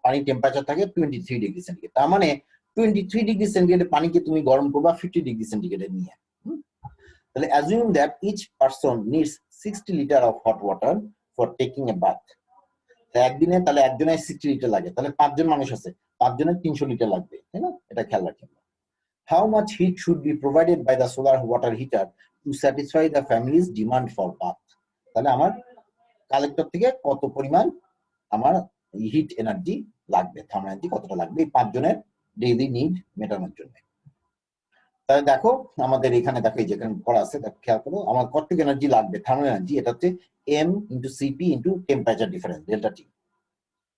পানির টেম্পারেচার থাকে 23 ডিগ্রি সেন্টিগ্রেড, তার মানে 23 ডিগ্রি সেন্টিগ্রেডে পানিকে তুমি গরম করবা 50 ডিগ্রি সেন্টিগ্রেডে নিয়ে। তাহলে assume that each person needs 60 litre of hot water for taking a bath. একদিনে তাহলে একজনের 60 লিটার লাগে, তাহলে 5 জন মানুষ আছে, 5 জনের 300 লিটার লাগবে, তাই না? এটা খেয়াল রাখবেন। How much heat should be provided by the solar water heater to satisfy the family's demand for bath? তাহলে আমার কালেক্টর থেকে কত পরিমাণ আমার হিট এনার্জি লাগবে, থার্মাল এনার্জি কতটা লাগবে এই 5 জনের ডেইলি নিড মেটানোর জন্য। তাহলে দেখো আমাদের এখানে দেখো এই যেখানে করা আছে, দেখো খেয়াল করো আমার কতটুকু এনার্জি লাগবে থার্মাল এনার্জি, এটা হচ্ছে m into CP into temperature difference delta T.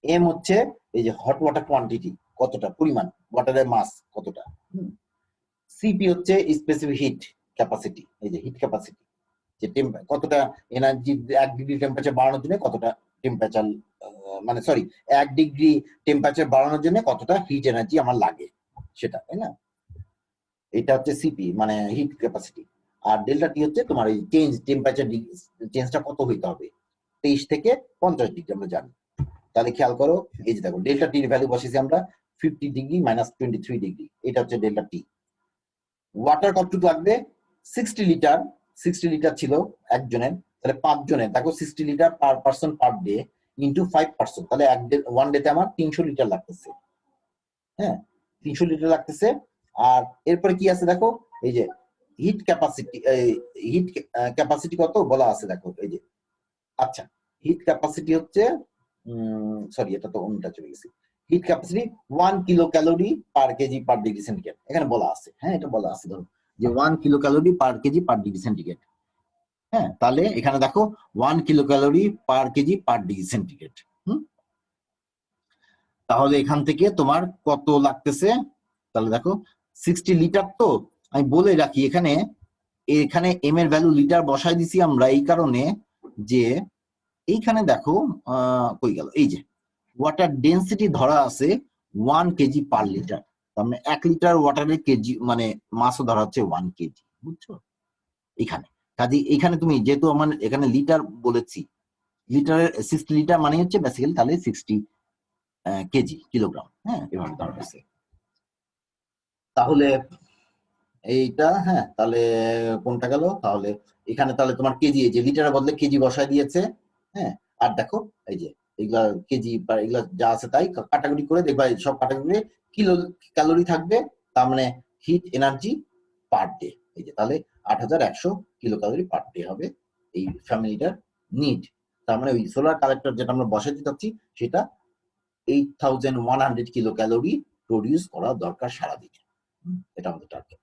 m হচ্ছে এই যে হট ওয়াটার কোয়ান্টিটি কতটা পরিমাণ, ওয়াটারের মাস কতটা, সিপি হচ্ছে স্পেসিফিক হিট ক্যাপাসিটি, এই যে হিট ক্যাপাসিটি, যে কতটা এনার্জি 1 ডিগ্রি টেম্পারেচার বাড়ানোর জন্য কতটা টেম্পারেচার, মানে সরি 1 ডিগ্রি টেম্পারেচার বাড়ানোর জন্য কতটা হিট এনার্জি আমার লাগে সেটা, তাই না? এটা হচ্ছে সিপি মানে হিট ক্যাপাসিটি। আর ডেল্টা টি হচ্ছে তোমার এই চেঞ্জ, টেম্পারেচার চেঞ্জটা কত হইতে হবে, 23 থেকে 50 ডিগ্রি আমরা জানি। তাহলে খেয়াল করো এই যে দেখো ডেল্টা টির ভ্যালু বসেছি আমরা 50 ডিগ্রি মাইনাস 23 ডিগ্রি, এটা হচ্ছে ডেল্টা টি। ওয়াটার কতটুকু লাগবে 60 লিটার, 60 লিটার ছিল একজনের, তাহলে 5 জনের দেখো 60 litre per person per day into 5%, তাহলে ওয়ান ডেতে আমার 300 লিটার লাগতেছে, হ্যাঁ 300 লিটার লাগতেছে। আর এরপরে কি আছে দেখো এই যে হিট ক্যাপাসিটি, হিট ক্যাপাসিটি কত বলা আছে দেখো এই যে, আচ্ছা হিট ক্যাপাসিটি হচ্ছে সরি এটা তো অন্যটা চলে গেছে, হিট ক্যাপাসিটি 1 কিলো ক্যালোরি পার কেজি পার ডিগ্রি সেন্টিগ্রেড এখানে বলা আছে, হ্যাঁ এটা বলা আছে ধরো যে 1 কিলো ক্যালোরি পার কেজি পার ডিগ্রি সেন্টিগ্রেড। হ্যাঁ, তাহলে এখানে দেখো 1 কিলো ক্যালোরি পার কেজি পার ডিগ্রি সেন্টিগ্রেড। তাহলে এখান থেকে তোমার কত লাগতেছে, তাহলে দেখো 60 লিটার। তো আমি বলে রাখি এখানে এখানে এম এর ভ্যালু লিটার বসাই দিছি আমরা এই কারণে যে এইখানে দেখো কই গেল, এই যে ওয়াটার ডেন্সিটি ধরা আছে 1 কেজি পার লিটার, তার মানে 1 লিটার ওয়াটারের কেজি মানে মাসও ধরা হচ্ছে 1 কেজি, বুঝছো? এখানে কাজে এখানে তুমি যেহেতু আমার এখানে লিটার বলেছি, লিটারের 60 লিটার মানে হচ্ছে বেসিক্যালি তাহলে 60 কেজি কিলোগ্রাম, হ্যাঁ এভাবে ধরা হয়েছে। তাহলে এইটা, হ্যাঁ তাহলে কোনটা গেল, তাহলে এখানে তাহলে তোমার কেজি, এই যে লিটারের বদলে কেজি বসায় দিয়েছে। হ্যাঁ, আর দেখো এই যে এগুলা কেজি বা এগুলা যা আছে তাই কাটাকুটি করে দেখবা সব কাটাকুটি কিলো ক্যালোরি থাকবে, তার মানে হিট এনার্জি পার ডে। এই যে তাহলে 8100 কিলো ক্যালোরি পার ডে হবে এই ফ্যামিলিটার নিড। তার মানে ওই সোলার কালেক্টর যেটা আমরা বসাতে চাচ্ছি সেটা 8100 কিলো ক্যালোরি প্রডিউস করা দরকার সারাদিনে। এটা আমাদের টার্গেট।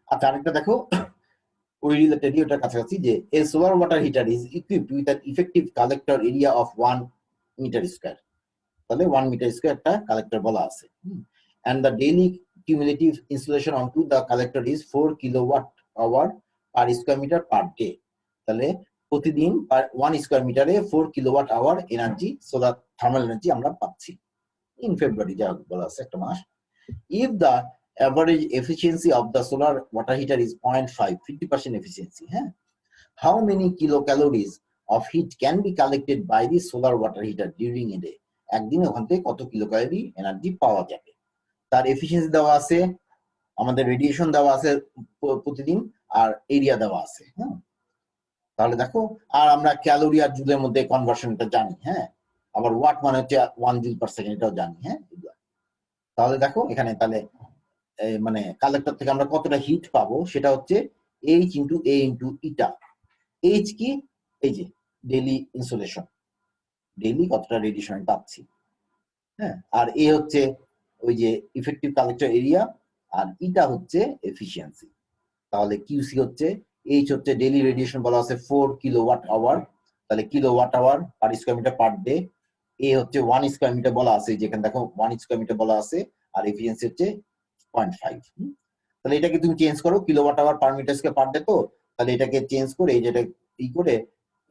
আচ্ছা, আরেকটা দেখো ওই রিলেটেড ওটার কাছাকাছি, যে a solar water heater is equipped with an effective collector area of 1 metre square. তাহলে 1 মিটার স্কয়ার একটা কালেক্টর বলা আছে, and the daily cumulative installation onto the collector is 4 kilowatt hour per square meter per day। তাহলে প্রতিদিন 1 স্কয়ার মিটারে 4 kilowatt hour energy, solar thermal energy আমরা পাচ্ছি ইন ফেব্রুয়ারি, যা বলা আছে একটা মাস। If the average efficiency of the solar water heater is 0.5, 50% efficiency, how many kilocalories of heat can be collected by the solar water heater during a day? একদিনে ওখান থেকে কত কিলো ক্যালোরি এনার্জি পাওয়া যাবে, তার এফিসিয়েন্সি দেওয়া আছে, আমাদের রেডিয়েশন দেওয়া আছে প্রতিদিন, আর এরিয়া দেওয়া আছে। হ্যাঁ, তাহলে দেখো, আর আমরা ক্যালোরি আর জুলের মধ্যে কনভার্সনটা জানি। হ্যাঁ, আবার ওয়াট মানে হচ্ছে 1 জুল পার সেকেন্ড, এটাও জানি। হ্যাঁ, তাহলে দেখো এখানে তাহলে মানে কালেক্টর থেকে আমরা কতটা হিট পাবো সেটা হচ্ছে এইচ ইন্টু এ ইন্টু ইটা। এইচ কি, এই যে ডেইলি ইনসুলেশন, ডেইলি কতটা রেডিয়েশন পাচ্ছি। হ্যাঁ, আর এ হচ্ছে ওই যে ইফেক্টিভ কালেক্টর এরিয়া, আর ইটা হচ্ছে এফিসিয়েন্সি। তাহলে কিউসি হচ্ছে, এইচ হচ্ছে ডেইলি রেডিয়েশন বলা আছে 4 কিলোওয়াট আওয়ার, তাহলে kilowatt hour per square metre per day. এ হচ্ছে 1 স্কয়ার মিটার বলা আছে, যেখানে দেখো 1 স্কয়ার মিটার বলা আছে, আর এফিসিয়েন্সি হচ্ছে 0.5। তাহলে এটাকে তুমি চেঞ্জ করো, kilowatt hour per metre square per day, তো তাহলে এটাকে চেঞ্জ করে এই যেটা ই করে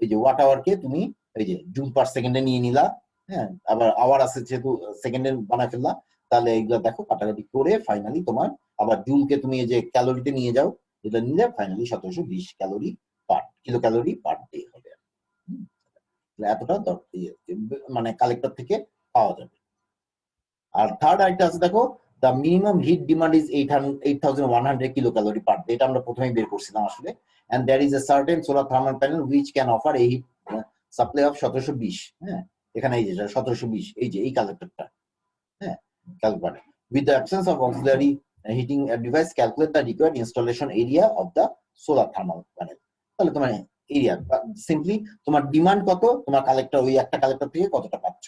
এই যে ওয়াট আওয়ারকে তুমি এই যে জুল পার সেকেন্ডে নিয়ে নিলা। হ্যাঁ, আবার আওয়ার আছে যেহেতু সেকেন্ডে বানায় ফেললা, তাহলে এইগুলো দেখো কাটাকাটি করে ফাইনালি তোমার আবার জুলকে তুমি এই যে ক্যালোরিতে নিয়ে যাও, এটা নিলে finally 1720 calorie per kilo calorie per day হবে। এতটা মানে কালেক্টর থেকে পাওয়া যাবে। আর থার্ড আইটেম আছে দেখো, the minimum heat demand is 8100 kilo calorie per day, এটা আমরা প্রথমেই বের করছিলাম আসলে। And there is a certain solar thermal panel which can offer a heat supply of 1720। হ্যাঁ, এখানে এই যে 1720, এই যে এই কালেক্টরটা। হ্যাঁ, calculate with the absence of auxiliary heating device, calculate the required installation area of the solar thermal panel. তাহলে তোমার এরিয়া সিম্পলি তোমার ডিমান্ড কত, তোমার কালেক্টর ওই একটা কালেক্টর থেকে কতটা পাচ্ছ।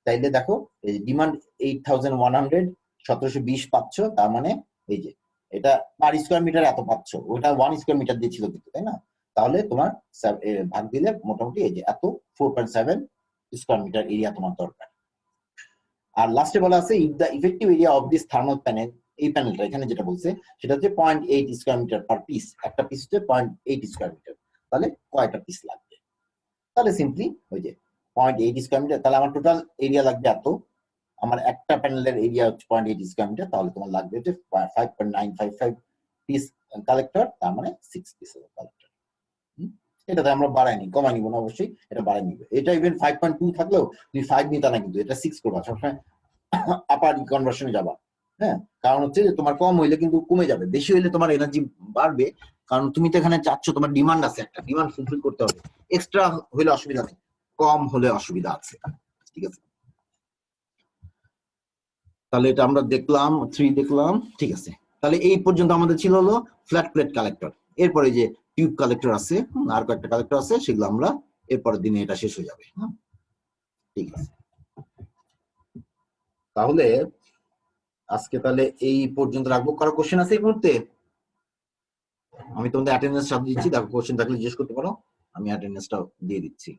তাইলে দেখো এই ডিমান্ড 8100, 1720 পাচ্ছ, তার মানে এই যে এটা পার স্কয়ার মিটার এত পাচ্ছ, ওটা 1 স্কয়ার মিটার দিয়েছিল কিন্তু, তাই না? তাহলে তোমার ভাগ দিলে মোটামুটি এই যে এত 4.7 স্কয়ার মিটার এরিয়া তোমার দরকার। আর লাস্টে বলা আছে if the effective area of this thermal panel, এই প্যানেলটা এখানে যেটা বলছে সেটা হচ্ছে 0.8 স্কয়ার মিটার পার পিস, একটা পিস হচ্ছে 0.8 স্কয়ার মিটার, তাহলে কয়টা পিস লাগবে? তাহলে সিম্পলি ওই যে 0.8 স্কয়ার মিটার, তাহলে আমার টোটাল এরিয়া লাগবে এত, আমার একটা প্যানেলের এরিয়া হচ্ছে 0.8 স্কয়ার মিটার, তাহলে তোমার লাগবে হচ্ছে 5.955 পিস কালেক্টর, তার মানে 6 পিস কালেক্টর। এটাতে আমরা বাড়াইনি, কমাই নিব না, অবশ্যই এটা বাড়াই নিবে। এটা ইভেন 5.2 থাকলেও তুমি 5 নিতা না, কিন্তু এটা 6 করবা সবসময়, আপার কনভার্সনে যাবা। হ্যাঁ, কারণ হচ্ছে যে তোমার কম হইলে কিন্তু কমে যাবে, বেশি হইলে তোমার এনার্জি বাড়বে, কারণ তুমি তো এখানে চাচ্ছ তোমার ডিমান্ড আছে, একটা ডিমান্ড ফুলফিল করতে হবে। এক্সট্রা হইলে অসুবিধা নেই, কম হলে অসুবিধা আছে। ঠিক আছে, তাহলে এটা আমরা দেখলাম 3 দেখলাম। ঠিক আছে, তাহলে এই পর্যন্ত আমাদের ছিল হলো ফ্ল্যাট প্লেট কালেক্টর। এরপরে যে টিউব কালেক্টর আছে, আর কয়েকটা কালেক্টর আছে, সেগুলো আমরা এরপরের দিনে এটা শেষ হয়ে যাবে। ঠিক আছে, তাহলে আজকে তাহলে এই পর্যন্ত রাখবো। কারো কোশ্চেন আছে এই মুহূর্তে? আমি তোমাদের অ্যাটেন্ডেন্স সাথে দিচ্ছি, দেখো কোশ্চেন থাকলে জিজ্ঞেস করতে পারো, আমি অ্যাটেন্ডেন্সটা দিয়ে দিচ্ছি।